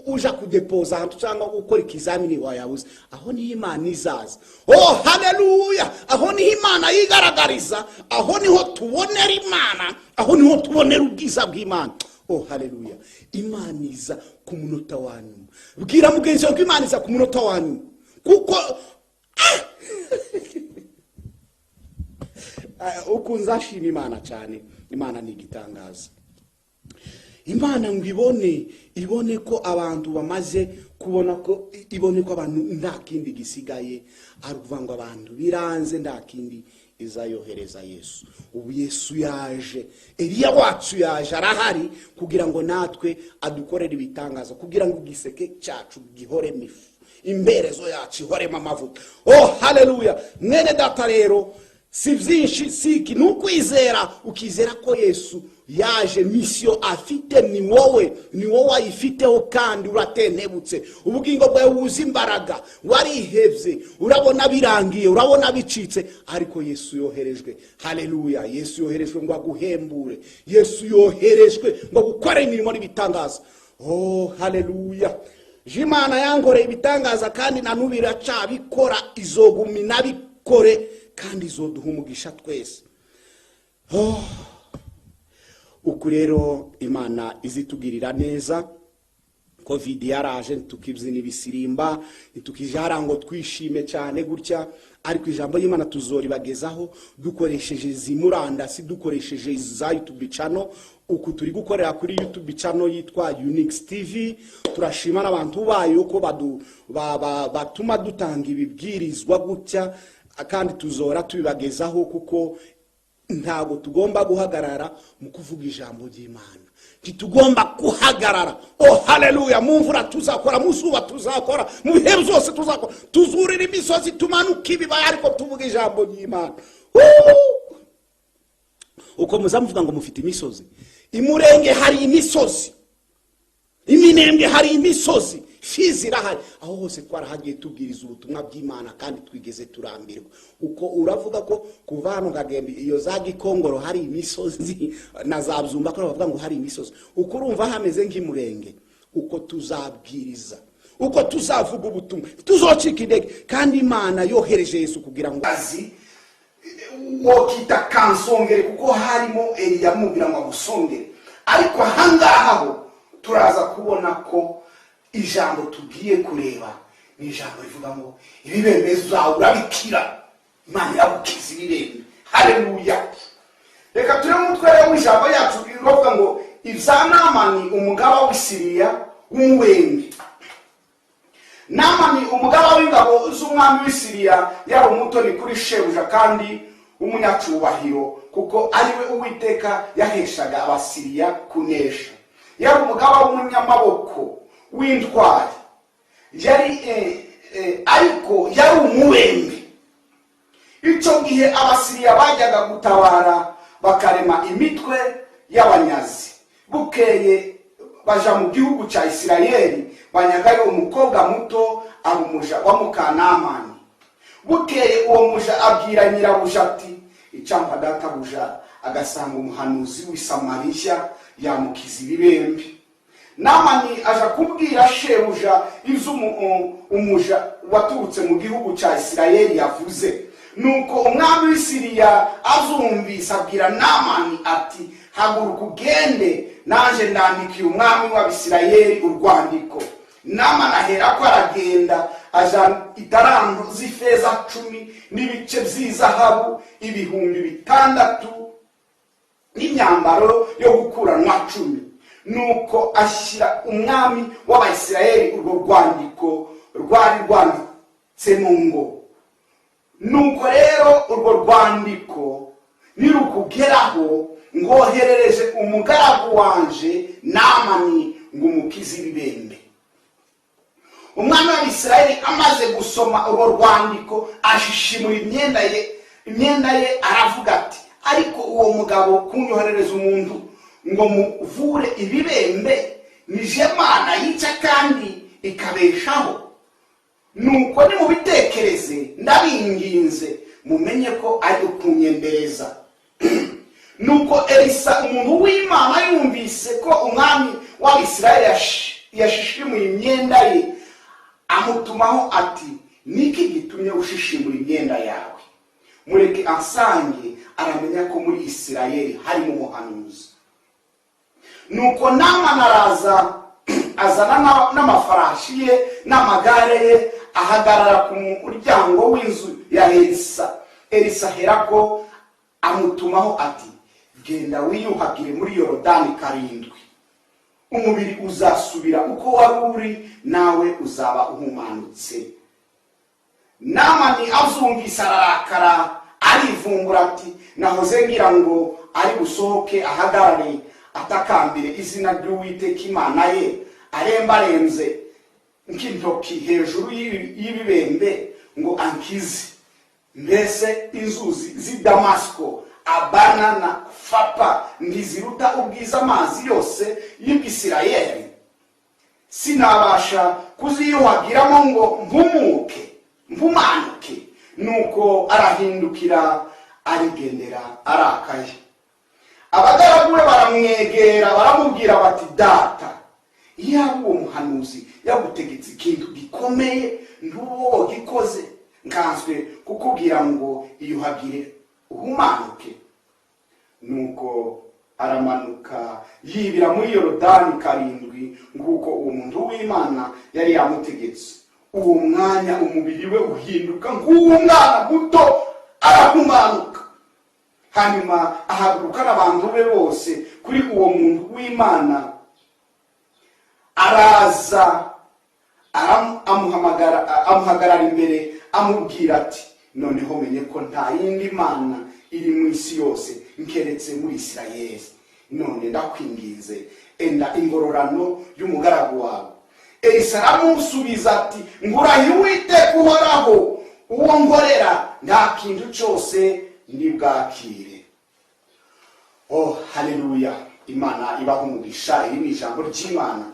uja kudepoza ahantu cyangwa gukora ikizamini wayabuze. Aho ni Imana izaza. Oh haleluya! Aho ni Imana yigaragariza, aho niho tubonera Imana, aho niho tubonera ubwiza bw'Imana. Oh haleluya! Imana iza ku munota wa nyuma. Bwira mugenzi wawe ko Imana iza ku munota wa nyuma, kuko ukunzashima Imana cyane. Imana ni igitangaza. Imana ngo ibone ko abantu bamaze kubona ko ibone ko abantu nta kindi gisigaye, ari ukuvuga ngo abantu biranze nta kindi izayohereza Yesu. Ubu Yesu yaje, Eliya wacu yaje arahari kugira ngo natwe adukorere ibitangaza, kugira ngo igiseke cyacu gihore mifu, imberezo yacu ihoremo amavuta. Oh haleluya! Mwene data rero, si byinshi siki nukwizera, ukizera ko Yesu yaje, misiyo afite ni wowe ayifiteho kandi uratentebutse. Ubugingo bwawe buzi imbaraga, warihevye, urabona birangiye, urabona bicitse, ariko Yesu yoherejwe. Haleluya! Yesu yoherejwe ngo aguhembure, Yesu yoherejwe ngo gukora imirimo n'ibitangaza. Oh haleluya! Imana yankoreye ibitangaza kandi nanubira cyabikora, izogumina bikore kandi izoduha umugisha twese. Oh, uku rero Imana izitugirira neza. Covid yaraje tukibzina ibisirimba, tukijara ngo twishime cyane gutya, ariko ijambo y'Imana tuzoribagezaho dukoresheje zimurandasi, dukoresheje za YouTube channel. Uku turi gukorera kuri YouTube channel yitwa Unix TV. Turashima n'abantu bayo ko batuma dutanga ibibwirizwa gutya, kandi tuzora tubibagezaho kuko ntago tugomba guhagarara mu kuvuga ijambo ry'Imana. Titugomba kuhagarara. Oh haleluya! Mu mvura tuzakora, mu zuba tuzakora, mu bihe byose tuzakora, tuzurira imisozi tumanuka ibibaya, ariko tuvuga ijambo ry'Imana. Uko muzamuvuga ngo mufite imisozi, imurenge hari imisozi, iminembwe hari imisozi, Fizi irahari. Aho hose twarahagiye tubwiriza ubutumwa bw'Imana kandi twigeze turambirwa. Uko uravuga ko kuva hano ngagenda iyo za Gikongoro hari imisozi na za Byumba ko bavuga ngo hari imisozi, uko urumva hameze nk'imurenge. Uko tuzabwiriza, uko tuzavuga ubutumwa, tuzocika intege, kandi Imana yohereje Yesu kugira ngo azi wokita kansongere, kuko harimo Eliya mubwira ngo agusongere. Ariko ahangaho turaza kubona ko ijambo tugiye kureba ni ijambo rivuga ngo ibibembe zawe urabikira, Imana yagukiza ibibembe. Haleluya! Reka turebe umutwe w'ijambo yacu rivuga ngo ibya Namani umugaba w'Isiriya w'umuwembe. Namani umugaba w'ingabo z'umwami w'Isiriya yari umutoni kuri shebuja kandi umunyacubahiro, kuko ariwe Uwiteka yaheshaga Abasiriya kunesha. Yari umugaba w'umunyamaboko w'intwari, ariko yari umuwembe. Icyo gihe Abasiriya bajyaga gutabara bakarema imitwe y'abanyazi. Bukeye baja mu gihugu cya Isirayeli, banyagayo umukobwa muto ari umuja wa Mukanamani. Bukeye uwo muja abwira nyirabuja ati, icampa databuja agasanga umuhanuzi w'i Samariya yamukiza ibibembe. Namani aja kubwira shebuja izo umuja waturutse mu gihugu cya Isirayeli yavuze. Nuko umwami w'Isiriya azumvise abwira Namani ati, haguruka ugende, naje ndandikiye umwami w'Abisirayeli urwandiko. Namani aherako aragenda, aja itaranto z'ifeza 10 n'ibice by'izahabu 600 n'imyambaro yo gukuranwa 10. nuko ashyira umwami w'Abisirayeli urwo rwandiko rwari rwanditsemo ngo, nuko rero urwo rwandiko nirukugeraho ngoherereje umugaragu wanje Namani ngo umukize ibibembe. Umwami w'Abisirayeli amaze gusoma urwo rwandiko ashishimura imyenda ye aravuga ati, ariko uwo mugabo kunyoherereza umuntu ngo muvure ibibembe nije Mana yica kandi ikabeshaho? Nuko nimubitekereze ndabinginze mumenye ko ari ukunyembereza. Nuko Elisa umuntu w'Imana yumvise ko umwami w'Abisirayeli yashishimuye imyenda ye, amutumaho ati, niki gitumye ushishimura imyenda yawe? Mureke ansange aramenya ko muri Isirayeli harimo umuhanuzi. Nuko Namani araza azana n'amafarashi ye n'amagare ye, ahagarara ku muryango w'inzu ya Elisa. Elisa herako amutumaho ati, genda wiyuhagire muri Yorodani 7, umubiri uzasubira uko wari uri, nawe uzaba uhumanutse. Namani azumvise ararakara, arivumbura ati, nahoze ngira ngo ari busohoke ahagarare atakambire izina ry'Uwiteka Imana ye, arembarenze nk'intoki hejuru y'ibibembe ngo ankize. Mbese inzuzi z'i Damasiko, Abana na Fapa ntiziruta ubwiza amazi yose y'Isirayeli? Sinabasha kuziyuhagiramo ngo mpumanuke. Nuko arahindukira arigendera arakaye. Abagaragu be baramwegera baramubwira bati, data, iyaba uwo muhanuzi yagutegetse ikintu gikomeye ntuwo gikoze, nkanswe kukubwira ngo iyuhagire uhumanuke. Nuko aramanuka yibira muri Yorodani 7 nguko uwo muntu w'Imana yari yamutegetse. Uwo mwanya umubiri we uhinduka nk'umwana muto, arahumanuka. Hanyuma ahaguruka n'abantu be bose kuri uwo muntu w'Imana, araza amuhagarara imbere amubwira ati, noneho menye ko nta yindi Mana iri mu isi yose nkeretse muri Isirayeli. None ndakwinginze enda ingororano y'umugaragu wawe. Elisa aramusubiza ati, ngurahiye Uwiteka uhoraho uwo ngorera, nta kintu cyose ndibwakire. Oh, haleluya! Imana ibaho umugisha. Iri ni ijambo ry'Imana.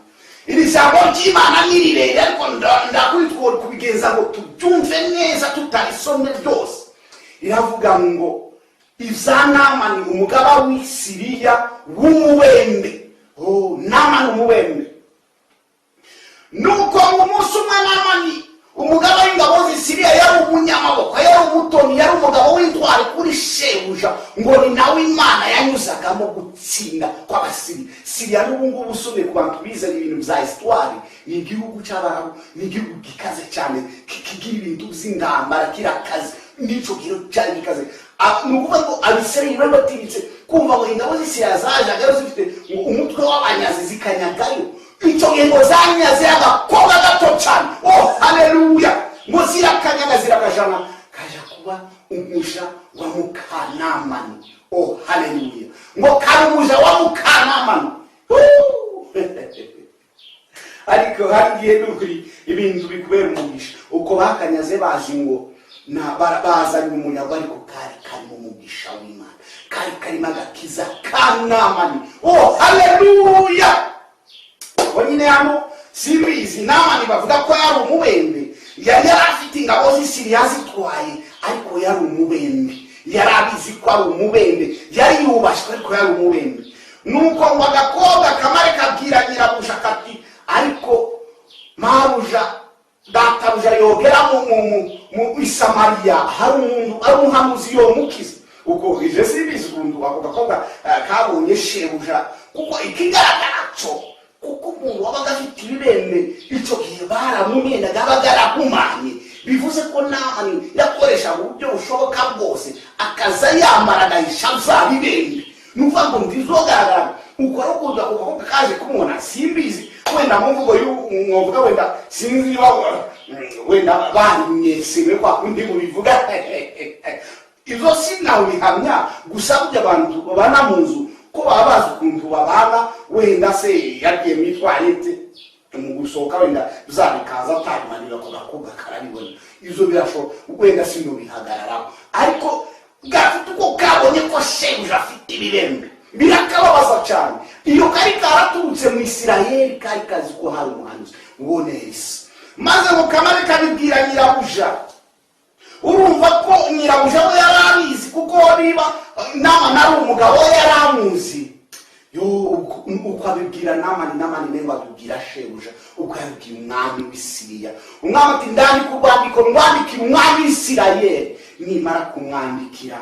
Iri jambo ry'Imana ni rirerire, ariko ndakwitwara kubigenza ngo tubyumve neza tutarisomye byose. Iravuga ngo ibya Namani umugaba w'i Siriya w'umuwembe. Oh, Namani umuwembe. Nuko mu munsi umwe Namani umugaba w'ingabo z'i Siriya yari umunyamaboko, yari umutoni, yari umugabo w'intwari kuri shebuja, ngo ni nawe Imana yanyuzagamo gutsinda kw'Abasiriya. Siriya n'ubu ngubu usomye ku bantu bize ibintu bya histoire, ni igihugu cy'Abarabu, ni igihugu gikaze cyane, kigira ibintu by'ingambara, kirakaze. Nico gihe cyane gikaze. Ni ukuvuga ngo Abisirayeli bari batiritse kumva ngo ingabo z'i Siriya zajaga zifite umutwe w'abanyazi zikanyagayo. Icyo gihe ngo zanyaze agakobwa gato cyane. Oh, haleluya! Ngo zirakanyaga zirakajana kaja kuba umuja wa Mukanamani. Oh, haleluya! Ngo kamuja wa Mukanamani. Ariko hagiye n'ukuri ibintu bikubera umugisha. Uko bakanyaze bazi ngo bazanye umunyago, ariko kari mu mugisha w'Imana, kari magakiza ka Namani. Oh, haleluya! Wanyine hano simbizi Namani bavuga ko yari umubembe, yari afite ingabo z'i Siriya zitwaye, ariko yari umubembe. Yari abizi ko ari umubembe, yari yubashwe, ariko yari umubembe. Nuko ngo agakobwa kamare kabwira nyirabuja kati, ariko maruja databuja yogera mu Samariya hari umuntu ari umuhanuzi yomukiza. Uko ije simbizi umuntu ako gakobwa kabonye shebuja, kuko ikigaragara cyo kuko umuntu wabaga afite ibibembe icyo gihe baramumendaga bagarahumanye. Bivuze ko Namani yakoresha uburyo bushoboka bwose akaza yambara agahisha bya bibembe. Nuvuga ngo ndizogaragara uko arukunda uko kaje kumubona simbizi wenda mu mvugo y'umwuga wenda sinzi niba wenda banyesime kwa kundi mubivuga izo sinawe bihamya gusa burya abantu babana mu nzu ko baba bazi ukuntu babana wenda se yagiye mitwarete mu gusohoka wenda bizabikaza atamanira ko gakobwa karabibona izo birasho wenda sino bihagarara ariko gafite uko kabonye ko shebuja afite ibirembe birakababaza cyane iyo kari karaturutse mu Isirayeli kari kazi ko hari umuhanuzi ubone Elisa maze ngo kamare kabibwira nyirabuja urumva ko nyirabuja we yarabizi kuko niba nama nari umugabo yaramuzi yo ukabibwira namani nengo abibwira shebuja ukabibwira umwami w'Isiriya umwami ati ndani kurwandiko rwandikira umwami w'Isirayeli nimara kumwandikira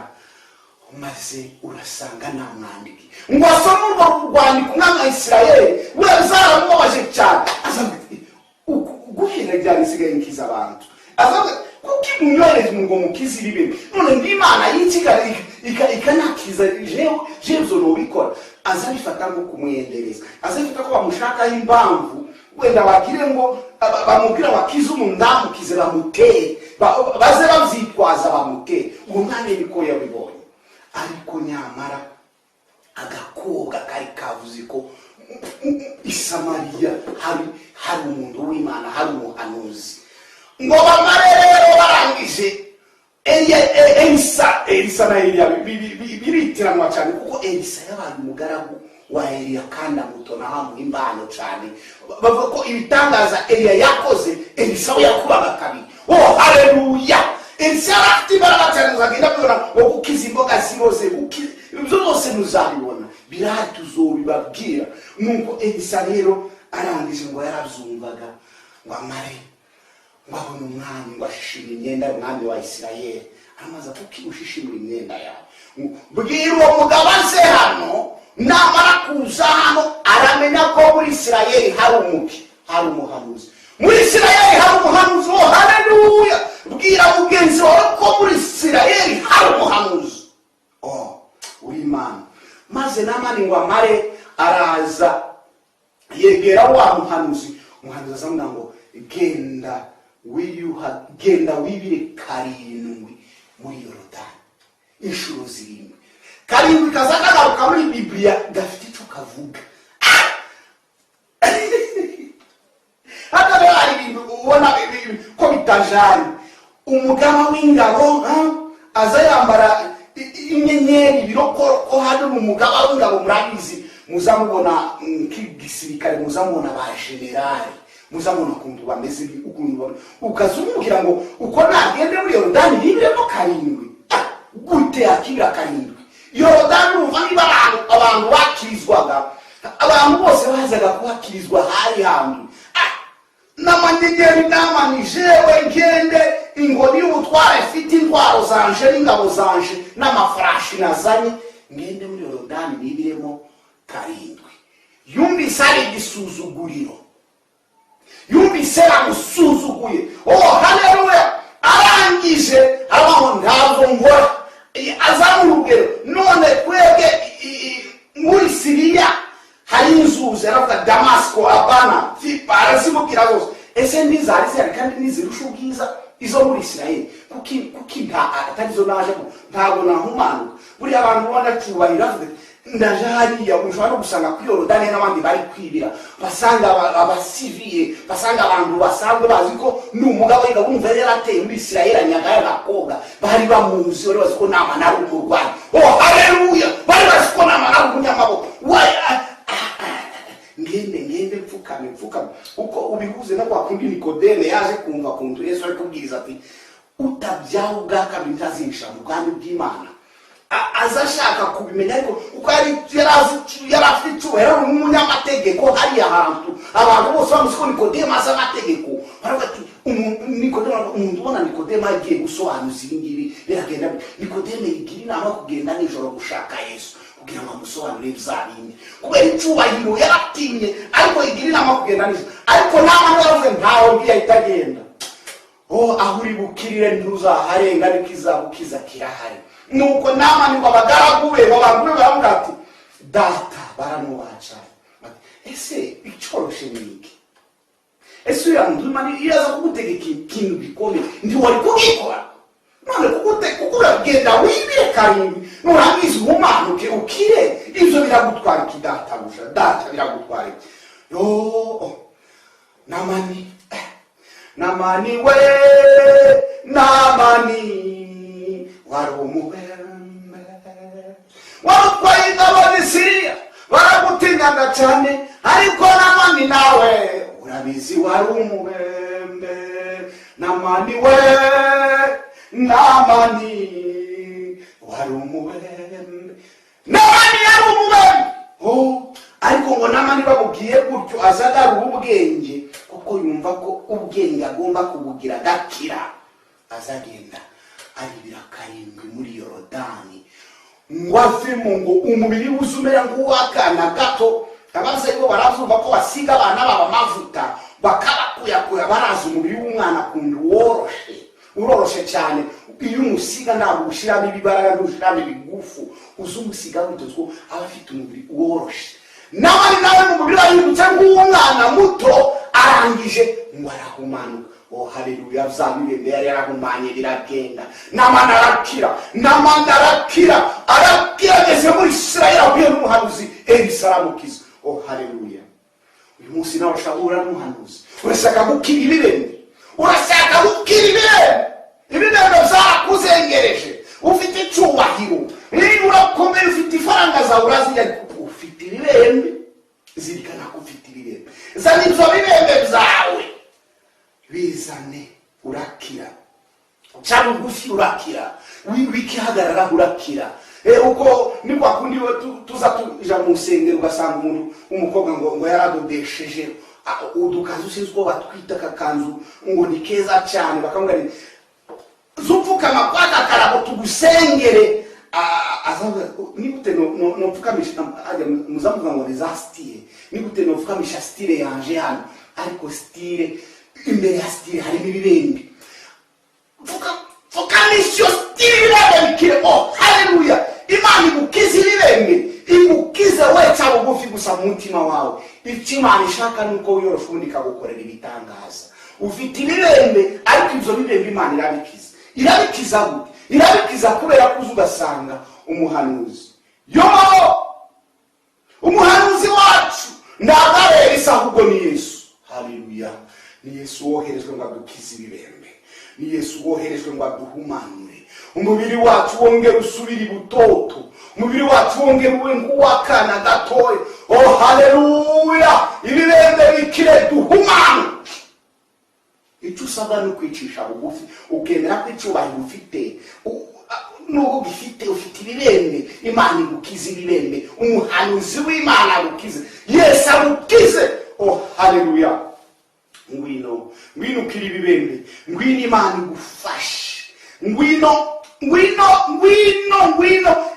maze urasanga nta mwandiki ngo asome urwo rwandiko umwami wa Isirayeli we zaramubabaje cyane azavuga guhera byari isigaye nkiza abantu azavuga kuko imyohereze ngo mukizi bibe none ndimana yikigara ikanakiza jezo no bikora azabifata ngo kumwendereza azabifata ko bamushaka impamvu wenda bagire ngo bamubwira bakiza umundamukize bamuteye baze bavyitwaza bamuteye umwana niko yabibonye ariko nyamara agakobwa kari kavuze ko Isamariya hari umuntu w'Imana hari umuhanuzi ngo bamare rero barangije Elisa na Eliya biritiranwa cyane kuko Elisa yabaye umugaragu wa Eliya kandi amutona hamwe imbano cyane bavuga ko ibitangaza Eliya yakoze Elisa we yakubaga kabiri haleluya Elisa afite imbaraga cyane uzagenda kubona ngo gukiza imboga zirose ibyo byose muzabibona biratuzobibabwira nuko Elisa rero arangije ngo yarabyumvaga ngo amare ngo abone umwami ngo ashishimire imyenda y'umwami wa Isirayeli amaze kukimushishimira imyenda yawe bwira uwo mugabo aze hano namara kuza hano aramenya ko muri Isirayeli hari umuhanuzi muri Isirayeli hari umuhanuzi haleluya bwira mugenzi wawe ko muri Isirayeli hari umuhanuzi uri Imana maze namani ngo amare araza yegera wa muhanuzi azamubwira ngo genda wibire karindwi muri Yorodani inshuro 7 karindwi kazakagaruka muri Bibiliya gafite icyo kavuga hata hari ibintu ubona ko bitajanye umugaba w'ingabo aza yambara inyenyeri birokoro hano mu mugaba w'ingabo murabizi muzamubona nk'igisirikare muzamubona ba generali muzamubona ukuntu bameze ukuntu ukazumubwira ngo uko nagende muri Yorodani bibiremo karindwi gute akira karindwi Yorodani umva niba abantu bakirizwaga abantu bose bazaga kuhakirizwa hari hantu n'amanyegeri n'amanijewe ngende ingoni y'ubutware ifite intwaro zanje n'ingabo zanje n'amafarashi nazanye ngende muri Yorodani bibiremo karindwi yumvise ari igisuzuguriro yumvise amusuzuguye haleluya arangije abaho ntabwo ngora azamurugero none twebwe muri Siriya hari inzuzi aravuga Damasco Abana arazimubwira zose ese ndizari kandi nizirusha ubwiza izo muri Isirayeli kuki atarizo naje ntabwo nahumanuka buri abantu ubona cyubahira ndaje hariya ushobora no gusanga kuri Yorodani n'abandi bari kwibira basanga abasiviye basanga abantu basanzwe bazi ko ni umugabo w'ingabo umva yarateye muri Isirayeli anyagaya gakobwa bari bamuzi bari bazi ko nama nari umurwanyi haleluya bari bazi ko nama nari umunyamaboko ngende mfukame uko ubihuze no kwa kundi Nikodeme yaje kumva kuntu Yesu ari kubwiriza ati utabyaho ubwaka bintazinsha mu bwami bw'Imana azashaka kubimenya ariko uko yarafite cyubahiro umunyamategeko hari ahantu abantu bose bamuzi ko Nikodeme azi amategeko baravuga ati umuntu ubona Nikodeme agiye gusobanuza ibingibi biragenda Nikodeme yigira inama kugenda nijoro gushaka Yesu kugira ngo amusobanurire bizabindi kubera icyubahiro yaratinye ariko yigira inama kugenda nijoro ariko nama yaravuze ntaho yahitagenda aho uri bukirire ntuzaharenga ariko izabukiza kirahari nuko nama ni abagaragu be baravuga ati data baramubaca ese icoroshe niki ese uyu muntu mani iyo aza kugutegeka ikintu gikomeye ntiwari kubikora none kuko uragenda wibire karindwi nurangiza uhumanuke ukire ivyo biragutwara iki databuja data biragutwara iki yo namani we namani wari umubembe warutwaye ingabo z'Isiriya baragutinyanga cyane ariko namani nawe urabizi wari umubembe namani we namani wari umubembe namani yari umubembe ariko ngo namani babubwiye gutyo azagarura ubwenge kuko yumva ko ubwenge agomba kubugira gakira azagenda aribira karindwi muri Yorodani ngo avemo ngo umubiri uzumera nk'uwakana gato ababyeyi bo baravuga ko basiga abana babo amavuta bakabakuyakuya baraza umubiri w'umwana kundi uroroshe cyane iyo umusiga ntabwo ushyiramo ibibaraga ntushyiramo ibigufu uzi umusiga witozwe aba afite umubiri woroshe nawe mu mubiri wahindutse nk'uw'umwana muto arangije ngo arahumanuka haleluya byabirembe yari yarahumanye biragenda namani arakira ageze muri Isirayeli ahuye n'umuhanuzi Elisa aramukiza haleluya uyu munsi nawe ushobora n'umuhanuzi urashaka gukira ibibembe ibibembe byarakuzengereje ufite icyubahiro urakomeye ufite ifaranga zawe urazirya ufite ibibembe zirikana ko ufite ibibembe zana ibyo bibembe byawe bizane urakira cyangwa ugufi urakira wikihagarara urakira uko ni kwa kundi tuza tuja mu nsengero ugasanga umuntu umukobwa ngo yaradodesheje udukanzu sinzwo batwita kakanzu ngo ni keza cyane bakamubwira zupfukama kwaka karabo tugusengere azavuga nigute no pfukamisha ajya muzamuvuga ngo resastire nigute no pfukamisha style yanje hano ariko style imbere ya style harimo ibibembe pfukamisha style ibibembe bikire haleluya imana igukize ibibembe igukize we cyangwa bugufi gusa mu mutima wawe icyo imana ishaka nuko wiyorosha ubundi ikagukorera ibitangaza ufite ibibembe ariko ibyo bibembe imana irabikiza gute irabikiza kubera ko ugasanga umuhanuzi umuhanuzi wacu ntabwo ari Elisa ahubwo ni Yesu haleluya ni Yesu woherejwe ngo adukize ibibembe ni Yesu woherejwe ngo aduhumanure umubiri wacu wongera usubira ibutoto umubiri wacu wongera ube nk'uwakana gatoya haleluya ibibembe bikire duhumanuke icyo usabwa no kwicisha bugufi ukemera ko icyubahiro ufite n'ubwo ufite ibibembe imana igukize ibibembe umuhanuzi w'imana agukize Yesu agukize haleluya ngwino ukiri ibibembe ngwino imana igufashe ngwino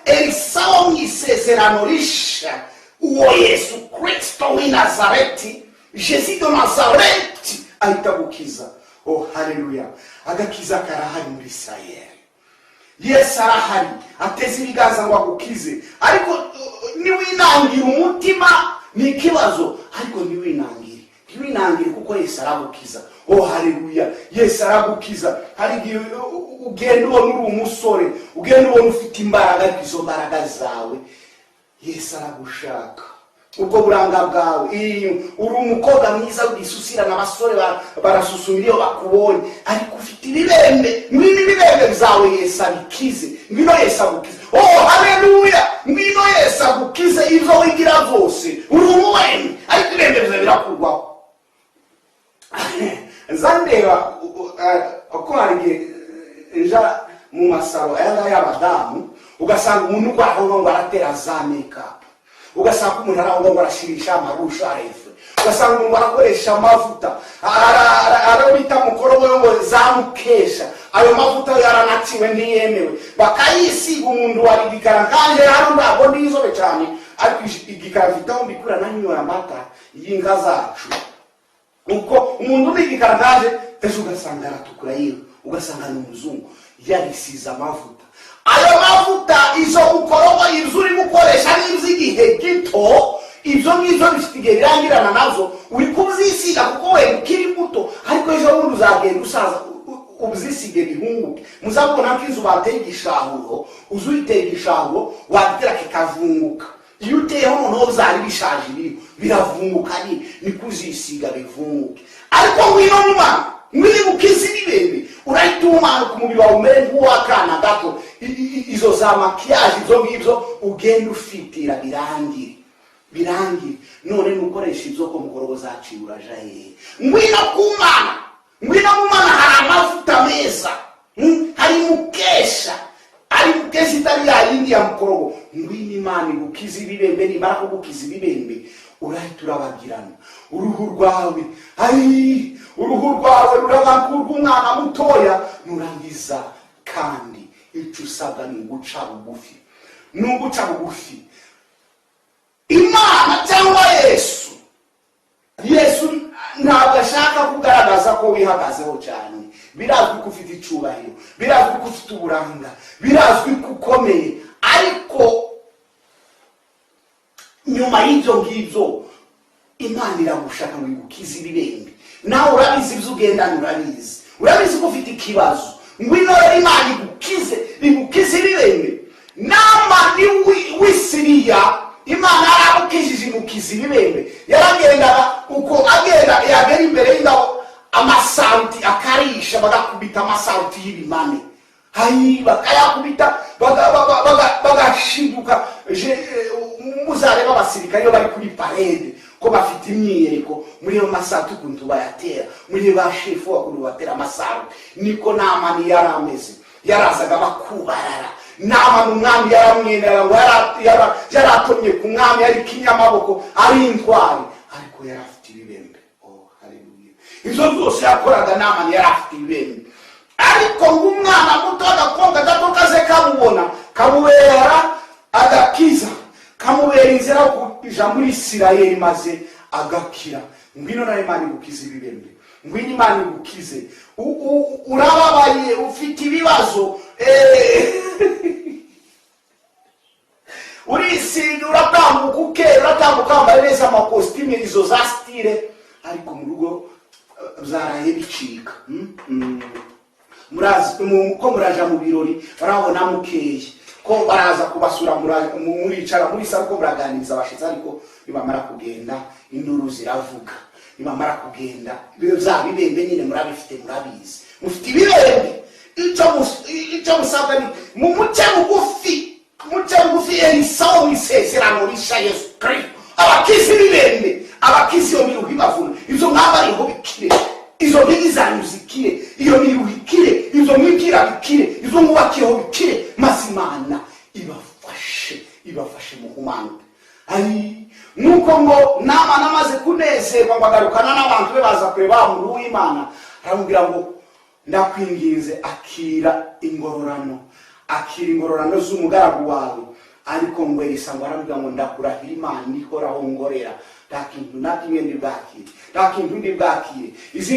Elisa wo mu isezerano risha uwo Yesu Kristo w'i Nazareti Jésus de Nazareti ahita gukiza haleluya agakiza karahari muri Isirayeli Yesu arahari ateze ibiganza ngo agukize ariko niwinangira umutima ni ikibazo ariko niwinangire kuko Yesu aragukiza haleluya Yesu aragukiza hari igihe ugenda ubona uri umusore ugenda ubona ufite imbaraga ariko izo mbaraga zawe Yesu aragushaka ubwo buranga bwawe uri umukobwa mwiza ugisusira n'abasore barasusumira iyo bakubonye ariko ufite ibibembe ngwino ibibembe byawe Yesu abikize ngwino Yesu agukize haleluya ngwino Yesu agukize ibyo wigira byose uri umuwene ariko ibibembe byawe birakurwaho nzandeba uko hari nja mu masaro aya y'abadamu ugasanga umuntu kwaho ngo aratera za makeup ugasanga umuntu araho ngo arashirisha amarusha arefe ugasanga umuntu arakoresha amavuta arabita mukorobo ngo zamukesha ayo mavuta yaranaciwe ntiyemewe bakayisiga umuntu wari igikara kanje hano ntabwo ndizobe cyane ariko igikara vitaho mbikura nanyoye amata y'inka zacu uko umuntu w'igikara kaje ejo ugasanga aratukura yiwe ugasanga ni umuzungu yarisize amavuta. Ayo mavuta izo mukorogo ibyo uri gukoresha n'iby'igihe gito, ibyo ngibyo bifite igihe birangirana nazo, uri kubyisiga kuko we ukiri muto, ariko ejo bundi uzagenda usaza ubuzisige bihunguke. Muzabona ko inzu bateye igishahuro, uzi uyiteye igishahuro wagitera kikavunguka. Iyo uteyeho noneho zari bishaje biravunguka, ni kuzisiga bivunguke. Ariko ngwino nyuma mwibukizi n'ibembe urahita umanuka umubiri wawe umere nk'uw'akana gato, izo za makiyaje ibyo ngibyo ugenda ufitira birangire. None nukoresha ibyo ko mukorogo zaciye uraja hehe? Ngwino mu mana hari amavuta meza, hari mukesha itari yayindi ya mukorogo. Ngwino Imana igukiza ibibembe, nimara kugukiza ibibembe urahita urabagirana. Uruhu rwawe ruraba nk'urw'umwana mutoya, nurangiza kandi icyo usabwa ni uguca bugufi. Imana cyangwa Yesu ntabwo ashaka kugaragaza ko wihagazeho cyane. Birazwi ko ufite icyubahiro, birazwi ko ufite uburanga, birazwi ko ukomeye, ariko nyuma y'ibyo ngibyo Imana iragushaka ngo igukize ibibembe. Nawe urabizi ibyo ugendana, urabizi ko ufite ikibazo. Ngwino Imana igukize ibibembe. Namani w'Isiriya Imana yarabukijije imukiza ibibembe. Yaragendaga uko agenda yagera imbere y'ingabo, amasanti akarisha, bagakubita amasanti y'ibimane, bakayakubita bagashiduka. Muzareba abasirikare iyo bari kuri parede ko bafite imyiyereko muri iyo masanti ukuntu bayatera, muri ba shefu wakuntu batera amasanti, niko Namani yarameze. Yarazaga bakubarara. Namani umwami yaramwemera ngo yaratomye ku mwami, yari kinyamaboko, ari intwari, ariko yari afite ibibembe. Haleluya. Izo zose yakoraga Namani yari afite ibibembe. Ariko ng'umwana muto agakobwa gato kaze kamubera agakiza, kamubera inzira yo kuja muri Isirayeli maze agakira. Ngwino na Imana igukize ibibembe. Ngwino Imana igukize. Urababaye, ufite ibibazo, urisiga, uratambuka wambaye neza amakositime, izo za stile, ariko mu rugo zaraye bicika. Ko muraja mu birori barabona mukeye, ko baraza kubasura muricara muri saro, ko muraganiriza abashitsi, ariko nibamara kugenda induru ziravuga. Nibamara kugenda za bibembe nyine murabifite, murabizi mufite ibibembe. Icyo musabwa ni muce bugufi Elisa w'isezerano risha Yesu Kristo, abakizi ibibembe, abakizi iyo miruho ibavuna, izo mwambariho bikire, izo mpigi zanyu zikire, iyo miruho ikire, izo mwibwira bikire, izo mwubakireho bikire, maze Imana ibafashe muhumanuke. Nuko ngo Namani amaze kunezerwa ngo agarukana n'abantu be baza kureba umuntu w'Imana, aramubwira ngo ndakwinginze akira ingororano z'umugaragu wawe. Ariko ngo Elisa ngo aramubwira ngo ndakurahira Imana ihoraho ngorera, nta kintu na kimwe ndibwakire. Izi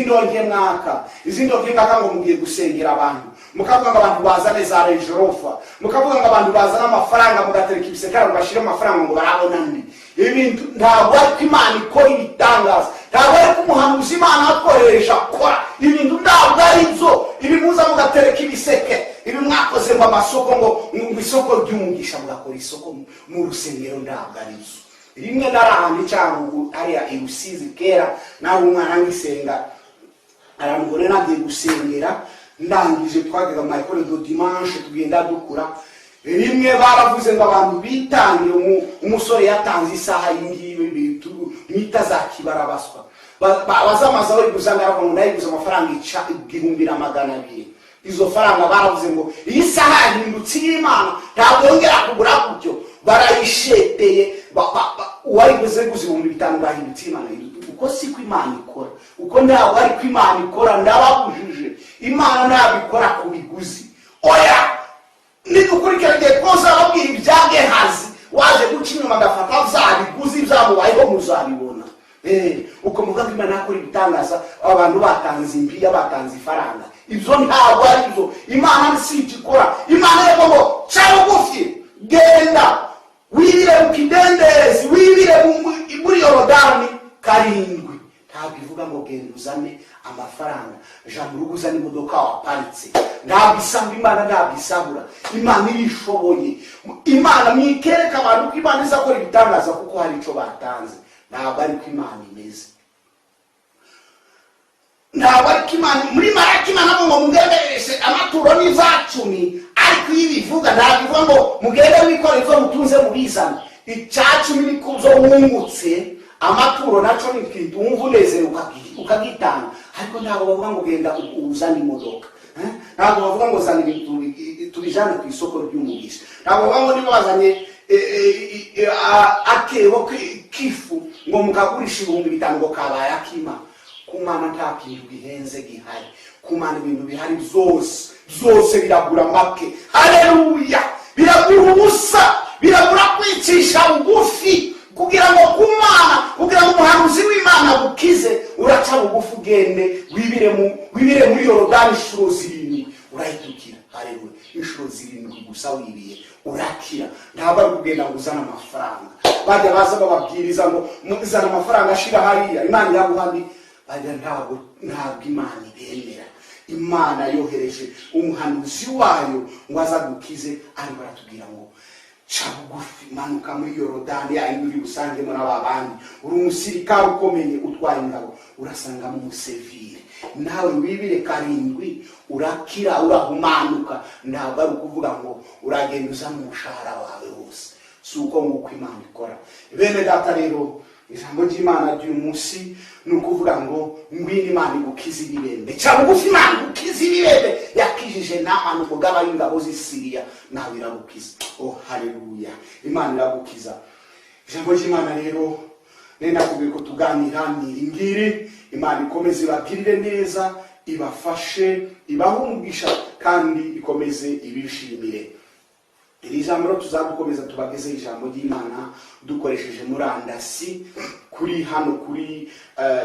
ndonke mwaka ngo mugiye gusengera abantu, mukavuga ngo abantu bazane za rejorofa, mukavuga ngo abantu bazane amafaranga, mugatereka ibisekara mugashira amafaranga ngo barabona ndi. Ibintu ntabwo ari ko Imana ikora ibitangaza, ntabwo ari ko umuhanuzi Imana akoresha akora ibintu, ntabwo ari byo. Ibi muza mugatereka ibiseke, ibi mwakoze ngo amasoko, ngo isoko ry'umugisha, mugakora isoko mu rusengero, ntabwo ari byo. Rimwe narahandi cyangwa hariya irusizi kera, nawe umwana ngisenga aramugore nagiye gusengera, ndangije twagega mu école de dimanche tugenda dukura. Rimwe baravuze ngo abantu bitangiye, umusore yatanze isaha y'ingibi mwita za kibarabaswa, bazamaza bari gusanga ngo ndayiguza amafaranga 1200. Izo faranga baravuze ngo iyi saha yahindutse y'Imana, ntabwo yongera kugura gutyo, barayisheteye, uwayiguze guza 5,000 bahindutse Imana. Uko si ko Imana ikora, uko ntabwo ari ko Imana ikora. Ndababujije, Imana ntabikora ku biguzi. Oya, nidukurikiranye koza babwira ibya Gehazi, waje guca inyuma agafata za biguzi byamubayeho, muzabibona. uko muvuga ko Imana yakora ibitangaza abantu batanze impiya batanze ifaranga, ibyo ntabwo ari byo. Imana si ikikora. Imana yego ngo ca bugufi, genda wibire mu kidendezi, wibire muri Yorodani karindwi. Ntabwo ivuga ngo genda uzane amafaranga, jambo rugo uzane imodoka waparitse. Ntabwo isanga Imana, ntabwo isabura. Imana irishoboye. Imana mwikereka abantu ko Imana izakora ibitangaza kuko hari ico batanze. Ntabwo ari ko Imana imeze. Ntabwo ari ko Imana muri Maraki Imana ngo mugendereshe amaturo n'izacumi, ariko iyo ibivuga ntabwo ivuga ngo mugende mwikore ivyo mutunze mubizana. Icacumi ni kuzo wungutse, amaturo naco ni kintu wumva unezero ukagitanga. Ariko ntabwo bavuga ngo genda uzane imodoka, ntabwo bavuga ngo zana ibintu tubijane ku isoko ry'umugisha. Ntabwo bavuga ngo niba bazanye akebo kifu ngo mukagurisha 5,000 ngo kabaye akima. Kumana nta kintu gihenze gihari. Kumana ibintu bihari byose biragura make. Haleluya! Biragura ubusa, biragura kwicisha bugufi kugira ngo kumana, kugira ngo umuhanuzi w'Imana bukize. Uraca bugufi ugende wibire muri Yorodani inshuro 7 urahitukira. Haleluya! Inshuro 7 gusa wibiye urakira. Ntabwo ari kugenda nguzana amafaranga. Bajya baza bababwiriza ngo muzana amafaranga ashira hariya, Imana yaguhandi. Bajya ntabwo Imana ibemera. Imana yohereje umuhanuzi wayo ngo azagukize, ari baratubwira ngo ca bugufi, manuka muri Yorodani uri busangemo n'ababandi. Uri umusirikare ukomeye utwara ingabo, urasangamo umusevire. Nawe wibire karindwi urakira, urahumanuka. Ntabwo ari ukuvuga ngo uragenda uzana umushahara wawe wose. Si uko nguko Imana ikora. Bene data rero, ijambo ry'Imana ry'uyu munsi ni ukuvuga ngo ngwino Imana igukize ibibembe. Ca bugufi, Imana igukize ibibembe. Yakijije Naamani umugaba w'ingabo z'i Siriya, nawe iragukiza. Oh haleluya! Imana iragukiza. Ijambo ry'Imana rero nenda kubwira ko tuganira ngiri. Imana ikomeze ibagirire neza, ibafashe, ibahungisha kandi ikomeze ibishimire. Iri jambo tuzagukomeza tubageze ijambo ry'Imana dukoresheje murandasi kuri hano kuri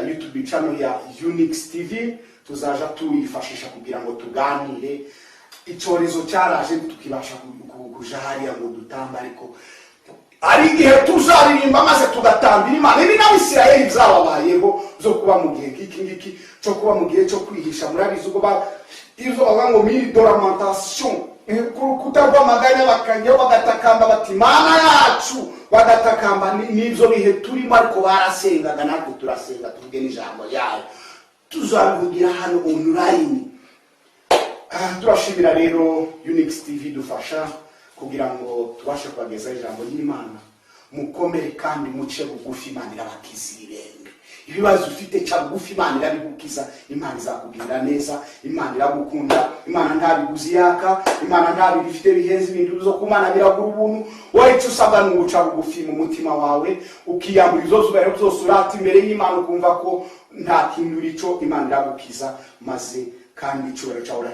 YouTube channel ya Unix TV. Tuzaja tuyifashisha kugira ngo tuganire. Icyorezo cyaraje tukibasha kuja hariya ngo dutamba, ariko ari igihe tuzaririmba maze tugatambira Imana. Ibi n'Abisirayeli byababayeho zo kuba mu gihe ngiki cyo kuba mu gihe cyo kwihisha. Murabizi uko izo bavuga ngo mille de lamentation, kutagwa maganya bakajya bagatakamba bati Mana yacu, bagatakamba. N'ibyo bihe turimo, ariko barasengaga, natwe turasenga tuvuge n'ijambo yayo. Tuzabivugira hano online. Turashimira rero Unix TV dufasha kugira ngo tubashe kubageza ijambo ry'Imana. Mukomere kandi muce bugufi, Imana irabakiza ibibembe. Ibibazo ufite ca bugufi, Imana irabigukiza. Imana izakugirira neza. Imana iragukunda. Imana ntabiguzi yaka. Imana ntabifite bihenze. Ibintu zo kumana biragura ubuntu. Wowe icyo usabwa ni uguca bugufi mu mutima wawe, ukiyambura izo zubero byose, urata imbere y'Imana ukumva ko nta kintu urico. Imana iragukiza maze kandi icyubahiro cyawe